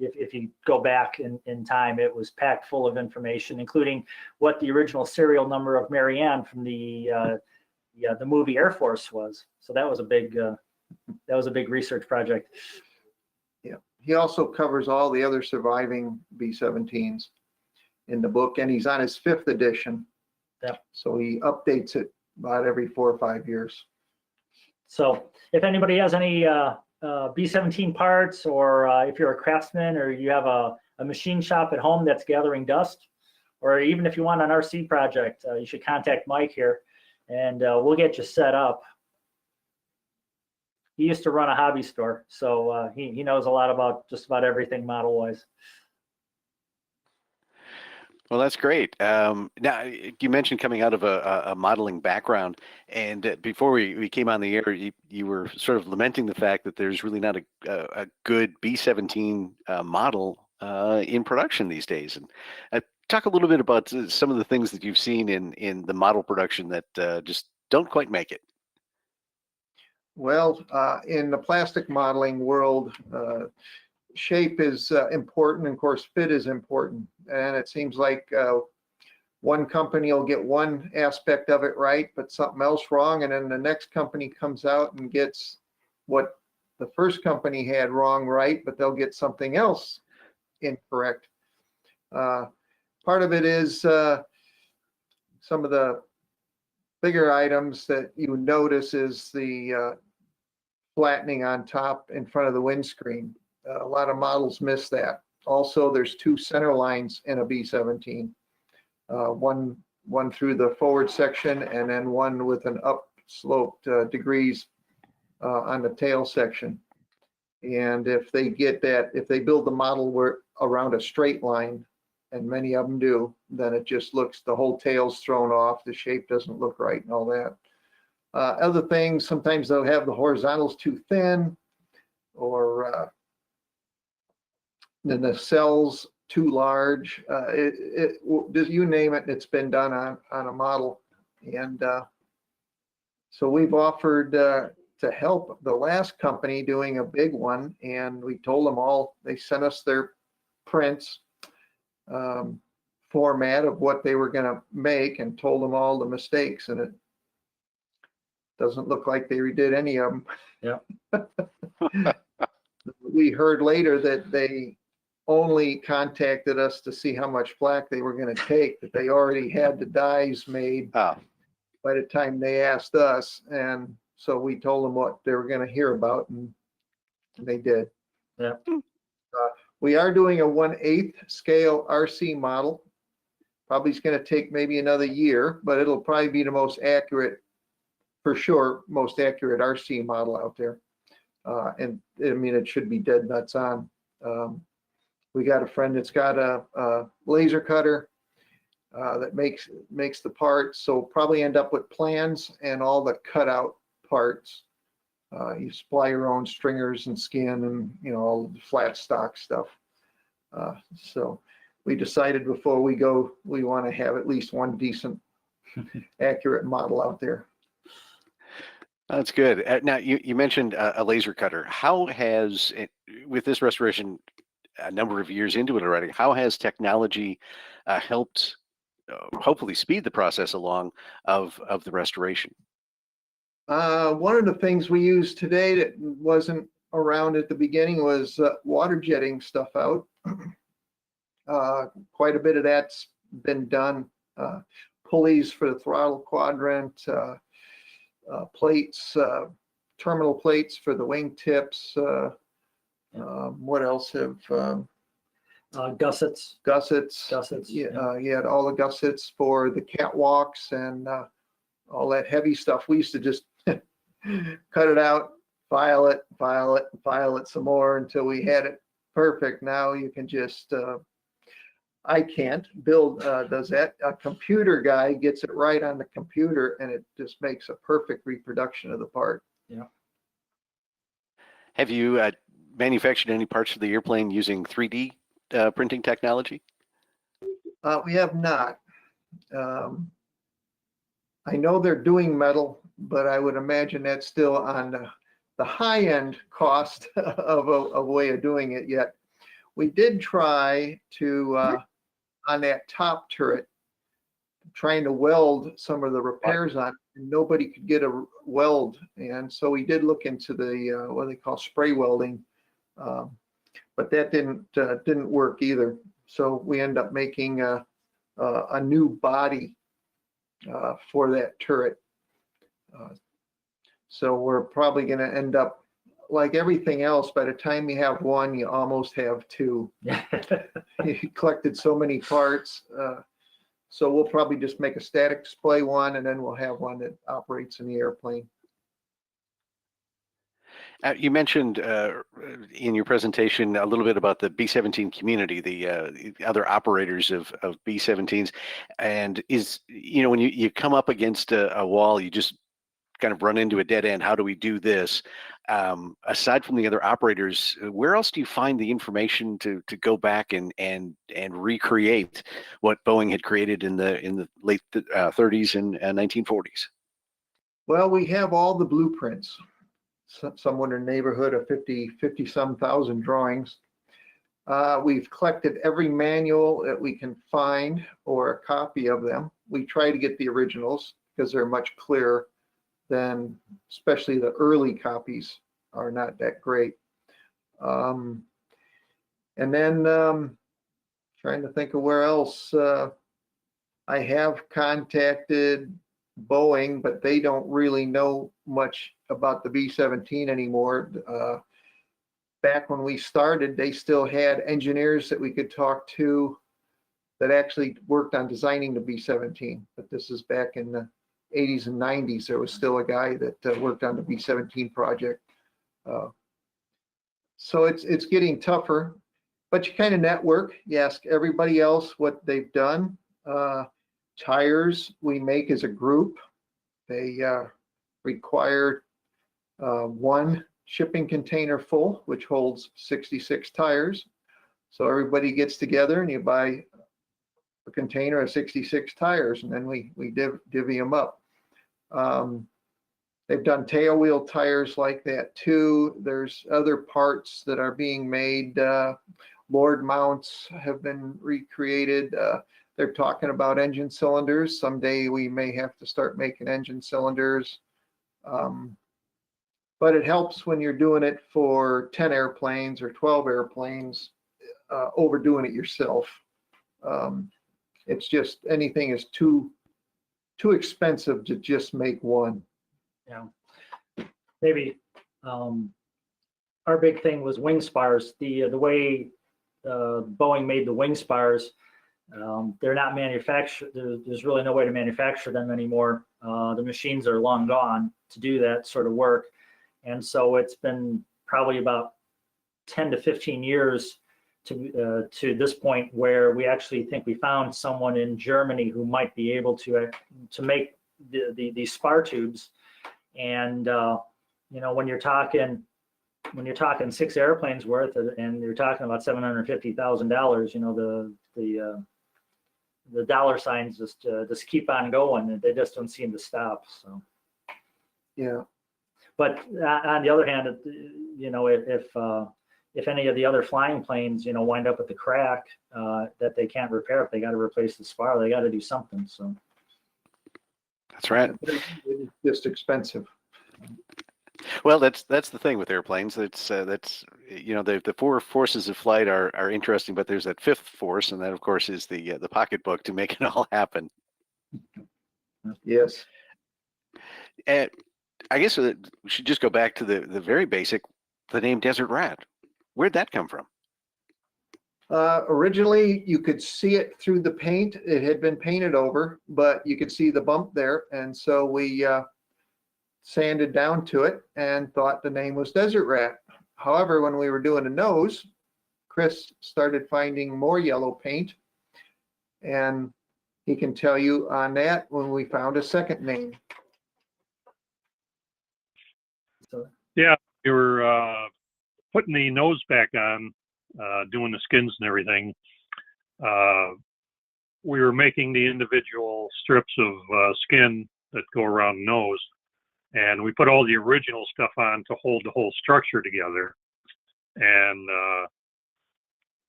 if you go back in time, it was packed full of information, including what the original serial number of Marianne from the movie Air Force was. So that was a big research project. Yeah, he also covers all the other surviving B-17s in the book, and he's on his 5th edition. Yeah. So he updates it about every 4 or 5 years. So if anybody has any B-17 parts, or if you're a craftsman, or you have a machine shop at home that's gathering dust, or even if you want an RC project, you should contact Mike here, and we'll get you set up. He used to run a hobby store, so he knows a lot about just about everything model-wise. Well, that's great. Now, you mentioned coming out of a modeling background, and before we came on the air, you were sort of lamenting the fact that there's really not a good B-17 model in production these days. And talk a little bit about some of the things that you've seen in the model production that just don't quite make it. Well, in the plastic modeling world, shape is important, and of course fit is important, and it seems like one company will get one aspect of it right but something else wrong, and then the next company comes out and gets what the first company had wrong right, but they'll get something else incorrect. Part of it is some of the bigger items that you notice is the flattening on top in front of the windscreen. A lot of models miss that. Also, there's 2 center lines in a B-17, one through the forward section, and then one with an up-sloped degrees on the tail section. And if they get that, if they build the model around a straight line, and many of them do, then it just looks, the whole tail's thrown off, the shape doesn't look right and all that. Other things, sometimes they'll have the horizontals too thin, or then the cells too large. You name it, it's been done on a model. And so we've offered to help the last company doing a big one, and we told them all, they sent us their prints, format of what they were going to make, and told them all the mistakes, and it doesn't look like they redid any of them. Yeah. We heard later that they only contacted us to see how much flack they were going to take, that they already had the dies made by the time they asked us, and so we told them what they were going to hear about, and they did. Yeah. We are doing a 1/8 scale RC model. Probably is going to take maybe another year, but it'll probably be the most accurate, for sure, most accurate RC model out there. And I mean, it should be dead nuts on. We got a friend that's got a laser cutter that makes the parts, so probably end up with plans and all the cutout parts. You supply your own stringers and skin and all the flat stock stuff. So we decided before we go, we want to have at least one decent, accurate model out there. That's good. Now, you mentioned a laser cutter. How has, with this restoration, a number of years into it already, how has technology helped hopefully speed the process along of the restoration? One of the things we use today that wasn't around at the beginning was water jetting stuff out. Quite a bit of that's been done. Pulleys for the throttle quadrant, plates, terminal plates for the wing tips. What else have Gussets. gussets? Yeah, you had all the gussets for the catwalks and all that heavy stuff. We used to just cut it out, file it some more until we had it perfect. Now you can just I can't. Bill does that. A computer guy gets it right on the computer, and it just makes a perfect reproduction of the part. Yeah. Have you manufactured any parts of the airplane using 3D printing technology? We have not. I know they're doing metal, but I would imagine that's still on the high end cost of a way of doing it yet. We did try to, on that top turret, trying to weld some of the repairs on it, and nobody could get a weld. And so we did look into the, what they call spray welding, but that didn't work either. So we end up making a new body for that turret. So we're probably going to end up like everything else. By the time you have one, you almost have two. You collected so many parts. So we'll probably just make a static display one, and then we'll have one that operates in the airplane. You mentioned in your presentation a little bit about the B-17 community, the other operators of B-17s, and when you come up against a wall, you just kind of run into a dead end. How do we do this? Aside from the other operators, where else do you find the information to go back and recreate what Boeing had created in the late 30s and 1940s? Well, we have all the blueprints. Somewhere in the neighborhood of 50 some thousand drawings. We've collected every manual that we can find or a copy of them. We try to get the originals because they're much clearer than, especially the early copies are not that great. And then trying to think of where else. I have contacted Boeing, but they don't really know much about the B-17 anymore. Back when we started, they still had engineers that we could talk to that actually worked on designing the B-17. But this is back in the 80s and 90s. There was still a guy that worked on the B-17 project. So it's getting tougher, but you kind of network. You ask everybody else what they've done. Tires we make as a group. They require one shipping container full, which holds 66 tires. So everybody gets together and you buy a container of 66 tires, and then we divvy them up. They've done tail wheel tires like that too. There's other parts that are being made. Lord mounts have been recreated. They're talking about engine cylinders. Someday we may have to start making engine cylinders. But it helps when you're doing it for 10 airplanes or 12 airplanes, overdoing it yourself. It's just anything is too expensive to just make one. Yeah. Maybe our big thing was wing spars. The way Boeing made the wing spars, they're not manufactured. There's really no way to manufacture them anymore. The machines are long gone to do that sort of work. And so it's been probably about 10 to 15 years to this point where we actually think we found someone in Germany who might be able to make these spar tubes. And when you're talking 6 airplanes worth, and you're talking about $750,000, the dollar signs just keep on going, and they just don't seem to stop. So yeah. But on the other hand, if any of the other flying planes, wind up with the crack that they can't repair, if they got to replace the spar, they got to do something. So that's right. It's just expensive. Well, that's the thing with airplanes. That's the 4 forces of flight are interesting, but there's that 5th force, and that of course is the pocketbook to make it all happen. Yes. I guess we should just go back to the very basic, the name Desert Rat. Where'd that come from? Originally, you could see it through the paint. It had been painted over, but you could see the bump there. And so we sanded down to it and thought the name was Desert Rat. However, when we were doing the nose, Chris started finding more yellow paint. And he can tell you on that when we found a second name. Yeah, we were putting the nose back on, doing the skins and everything. We were making the individual strips of skin that go around the nose, and we put all the original stuff on to hold the whole structure together. And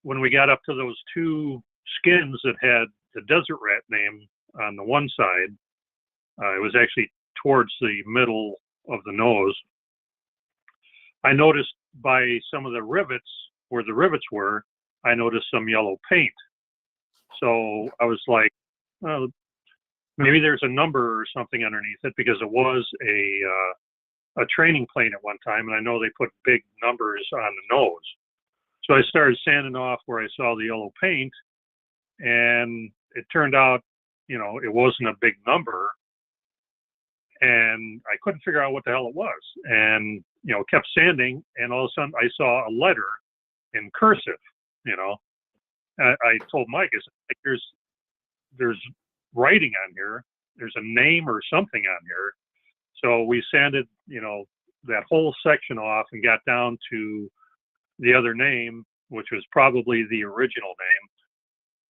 when we got up to those two skins that had the Desert Rat name on the one side, it was actually towards the middle of the nose. I noticed by some of the rivets, where the rivets were, I noticed some yellow paint. So I was like, well, maybe there's a number or something underneath it, because it was a training plane at one time, and I know they put big numbers on the nose. So I started sanding off where I saw the yellow paint, and it turned out, you know, it wasn't a big number, and I couldn't figure out what the hell it was. And, you know, kept sanding, and all of a sudden I saw a letter in cursive, you know. I told Mike, I said, there's writing on here. There's a name or something on here. So we sanded, you know, that whole section off and got down to the other name, which was probably the original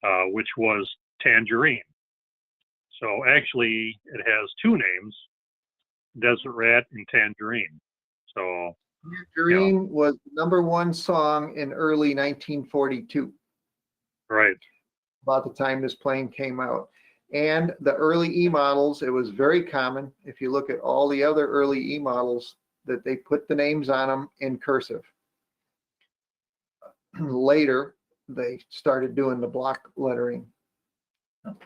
name, which was Tangerine. So actually it has two names, Desert Rat and Tangerine. So Tangerine was the #1 song in early 1942. Right. About the time this plane came out. And the early E models, it was very common. If you look at all the other early E models, that they put the names on them in cursive. Later, they started doing the block lettering.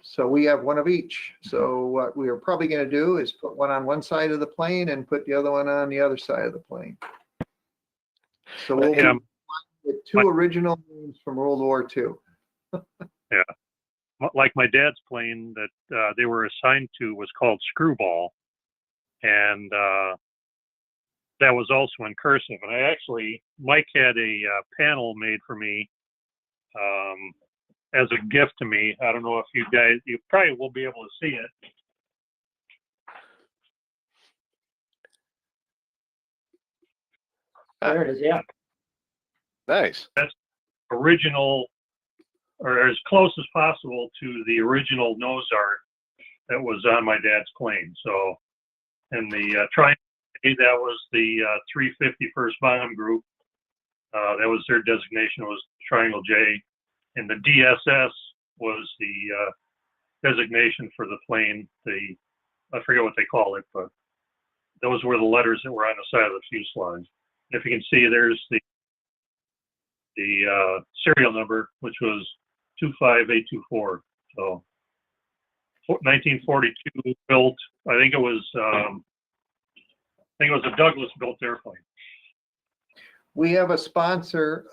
So we have one of each. So what we are probably going to do is put one on one side of the plane and put the other one on the other side of the plane. So we'll be with two original names from World War II. Yeah. Like my dad's plane that they were assigned to was called Screwball. And that was also in cursive. And I actually, Mike had a panel made for me as a gift to me. I don't know if you probably will be able to see it. There it is, yeah. Nice. That's original, or as close as possible to the original nose art that was on my dad's plane. So, and the triangle, that was the 351st Bomb Group. That was their designation, was Triangle J. And the DSS was the designation for the plane. I forget what they call it, but those were the letters that were on the side of the fuselage. If you can see, there's the serial number, which was 25824. So 1942 built. I think it was a Douglas built airplane. We have a sponsor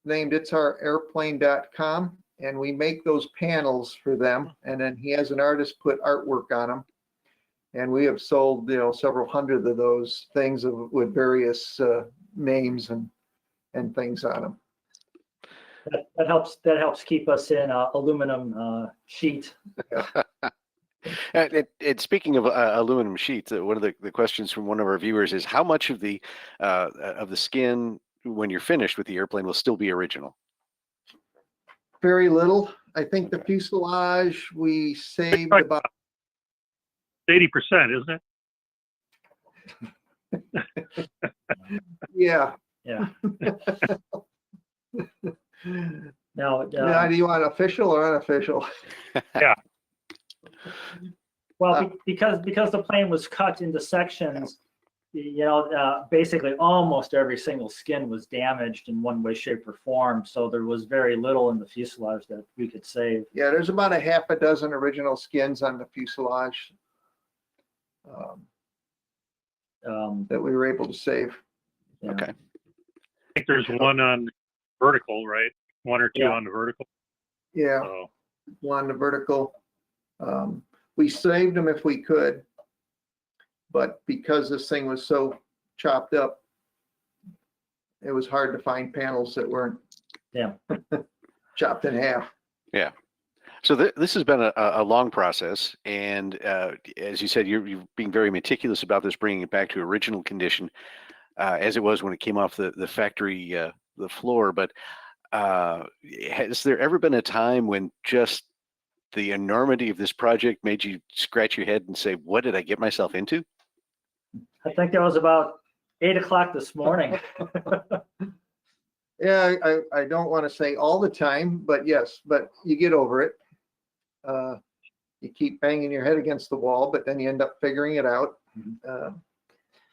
named itsOurAirplane.com, and we make those panels for them. And then he has an artist put artwork on them. And we have sold, you know, several hundred of those things with various names and things on them. That helps keep us in aluminum sheet. And speaking of aluminum sheets, one of the questions from one of our viewers is how much of the skin, when you're finished with the airplane, will still be original? Very little. I think the fuselage we saved about 80%, isn't it? Yeah. Yeah. Now, now, do you want official or unofficial? Yeah. Well, because the plane was cut into sections, you know, basically almost every single skin was damaged in one way, shape, or form. So there was very little in the fuselage that we could save. Yeah, there's about a half a dozen original skins on the fuselage. that we were able to save. Yeah. Okay. I think there's one on vertical, right? One or two Yeah. on the vertical. Yeah, So one the vertical. We saved them if we could, but because this thing was so chopped up, it was hard to find panels that weren't Yeah. chopped in half. Yeah. So this has been a long process, and as you said, you're being very meticulous about this, bringing it back to original condition, as it was when it came off the factory the floor. But has there ever been a time when just the enormity of this project made you scratch your head and say, "What did I get myself into?" I think that was about 8 o'clock this morning. Yeah, I don't want to say all the time, but yes, but you get over it. You keep banging your head against the wall, but then you end up figuring it out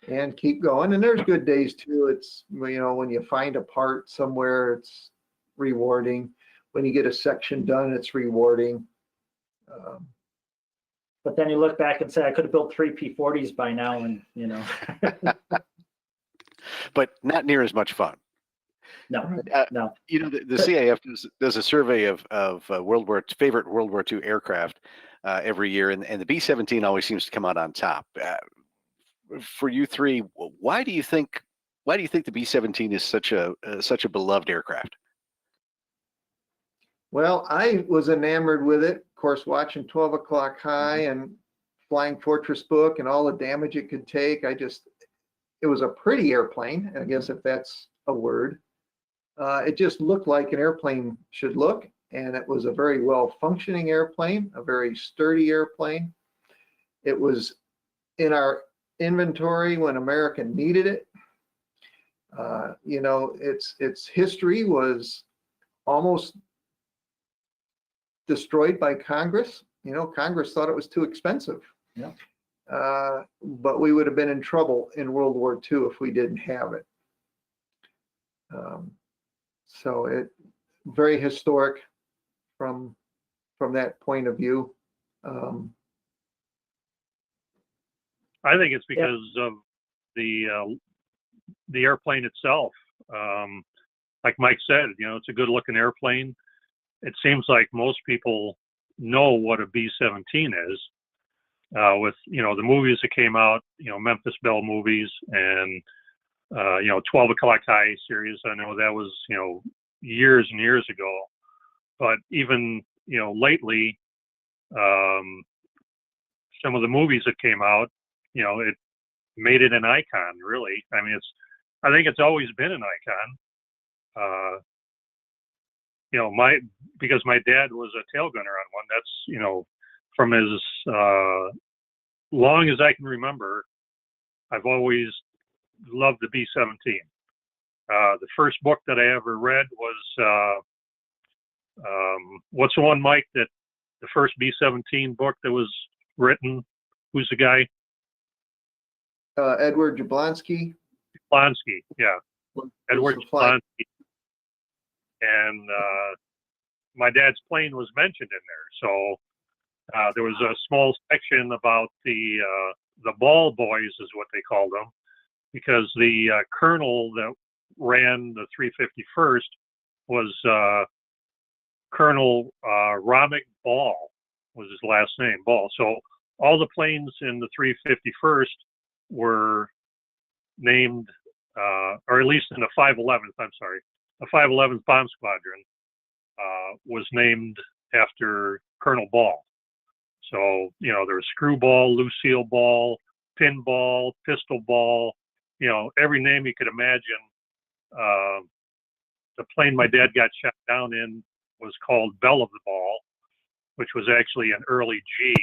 and keep going. And there's good days too. It's, you know, when you find a part somewhere, it's rewarding. When you get a section done, it's rewarding. But then you look back and say, I could have built 3 P40s by now, and you know. But not near as much fun. No, no. You know, the CAF does a survey of favorite World War II aircraft every year, and the B-17 always seems to come out on top. For you three, why do you think the B-17 is such a beloved aircraft? Well, I was enamored with it, of course, watching 12 O'Clock High and Flying Fortress book and all the damage it could take. It was a pretty airplane, I guess, if that's a word. It just looked like an airplane should look, and it was a very well functioning airplane, a very sturdy airplane. It was in our inventory when America needed it. You know, its history was almost destroyed by Congress. You know, Congress thought it was too expensive. Yeah. But we would have been in trouble in World War II if we didn't have it. So it very historic from that point of view. I think it's because of the airplane itself. Like Mike said, you know, it's a good looking airplane. It seems like most people know what a B-17 is. With, you know, the movies that came out, you know, Memphis Belle movies and, you know, 12 O'Clock High series. I know that was, you know, years and years ago. But even, you know, lately, some of the movies that came out, you know, it made it an icon, really. I mean, I think it's always been an icon. You know, because my dad was a tail gunner on one. That's, you know, from as long as I can remember, I've always loved the B-17. The first book that I ever read was, what's the one, Mike, that the first B-17 book that was written? Who's the guy? Edward Jablonski. Jablonski, yeah. Edward Jablonski. And my dad's plane was mentioned in there. So there was a small section about the ball boys, is what they called them, because the colonel that ran the 351st was Colonel Ramik Ball, was his last name, Ball. So all the planes in the 351st were named, or at least in the 511th, I'm sorry, the 511th Bomb Squadron was named after Colonel Ball. So, you know, there was Screwball, Lucille Ball, Pinball, Pistol Ball, you know, every name you could imagine. The plane my dad got shot down in was called Belle of the Ball, which was actually an early G.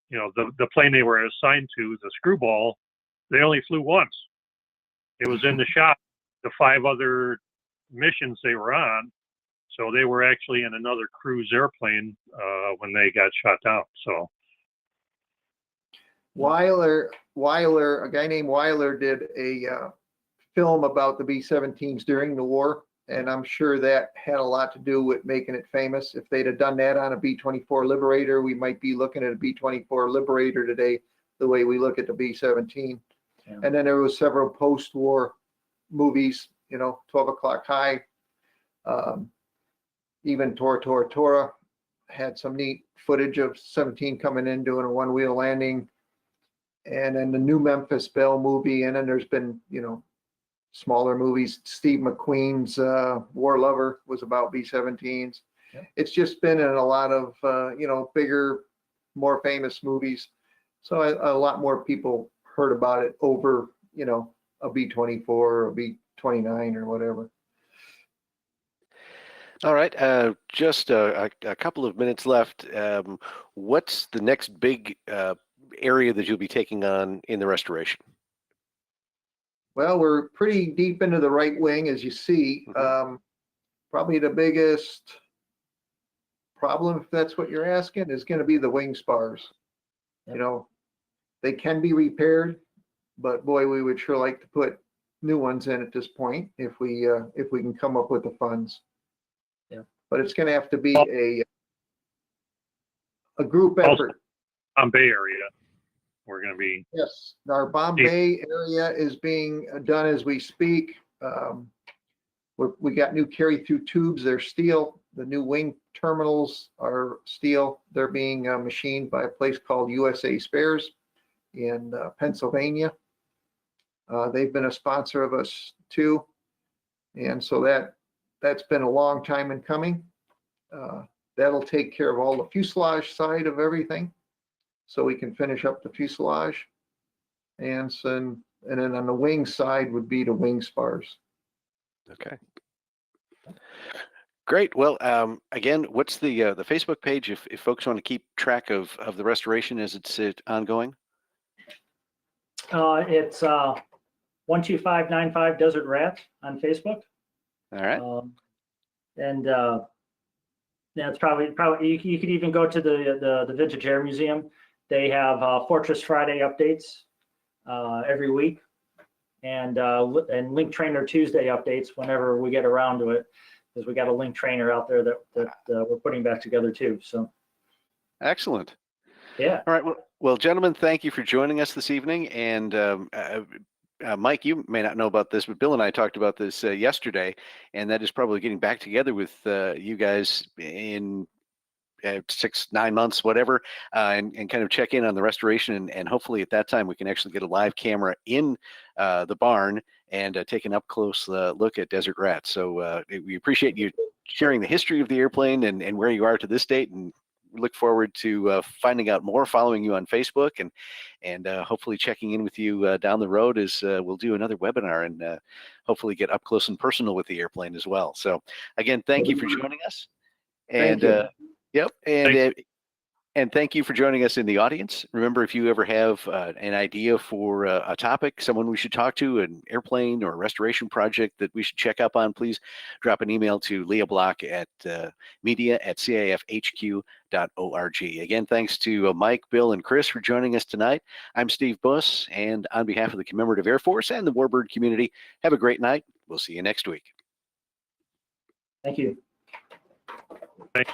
You know, the plane they were assigned to, the Screwball, they only flew once. It was in the shop, the 5 other missions they were on. So they were actually in another cruise airplane when they got shot down. So Weiler, a guy named Weiler did a film about the B-17s during the war, and I'm sure that had a lot to do with making it famous. If they'd have done that on a B-24 Liberator, we might be looking at a B-24 Liberator today the way we look at the B-17. Yeah. And then there was several post-war movies, 12 O'Clock High, even Tora Tora Tora had some neat footage of 17 coming in doing a one-wheel landing. And then the new Memphis Belle movie, and then there's been, smaller movies. Steve McQueen's War Lover was about B-17s. Yeah. It's just been in a lot of, bigger, more famous movies. So a lot more people heard about it over, a B-24 or a B-29 or whatever. All right, just a couple of minutes left. What's the next big area that you'll be taking on in the restoration? Well, we're pretty deep into the right wing, as you see. Probably the biggest problem, if that's what you're asking, is going to be the wing spars. Yep. They can be repaired, but boy, we would sure like to put new ones in at this point if we can come up with the funds. Yeah. But it's going to have to be a group effort. Bay area, we're going to be. Yes, our Bombay area is being done as we speak. We got new carry-through tubes. They're steel. The new wing terminals are steel. They're being machined by a place called USA Spares in Pennsylvania. They've been a sponsor of us too, and so that's been a long time in coming. That'll take care of all the fuselage side of everything, so we can finish up the fuselage. And then on the wing side would be the wing spars. Okay. Great. Well, again, what's the Facebook page if folks want to keep track of the restoration as it's ongoing? It's 12595 Desert Rat on Facebook. All right. And yeah, it's probably you could even go to the Vintage Air Museum. They have Fortress Friday updates every week, and Link Trainer Tuesday updates whenever we get around to it, because we got a Link Trainer out there that we're putting back together too. So excellent. Yeah. All right. Well, gentlemen, thank you for joining us this evening. And Mike, you may not know about this, but Bill and I talked about this yesterday, and that is probably getting back together with you guys in 6-9 months, whatever, and kind of check in on the restoration. And hopefully at that time we can actually get a live camera in the barn and take an up close look at Desert Rat. So we appreciate you sharing the history of the airplane and where you are to this date, and we look forward to finding out more, following you on Facebook, and hopefully checking in with you down the road as we'll do another webinar and hopefully get up close and personal with the airplane as well. So again, thank you for joining us. And yep, and thank you for joining us in the audience. Remember, if you ever have an idea for a topic, someone we should talk to, an airplane or a restoration project that we should check up on, please drop an email to Leah Block at media@cafhq.org. Again, thanks to Mike, Bill, and Chris for joining us tonight. I'm Steve Buss, and on behalf of the Commemorative Air Force and the Warbird community, have a great night. We'll see you next week. Thank you. Thanks.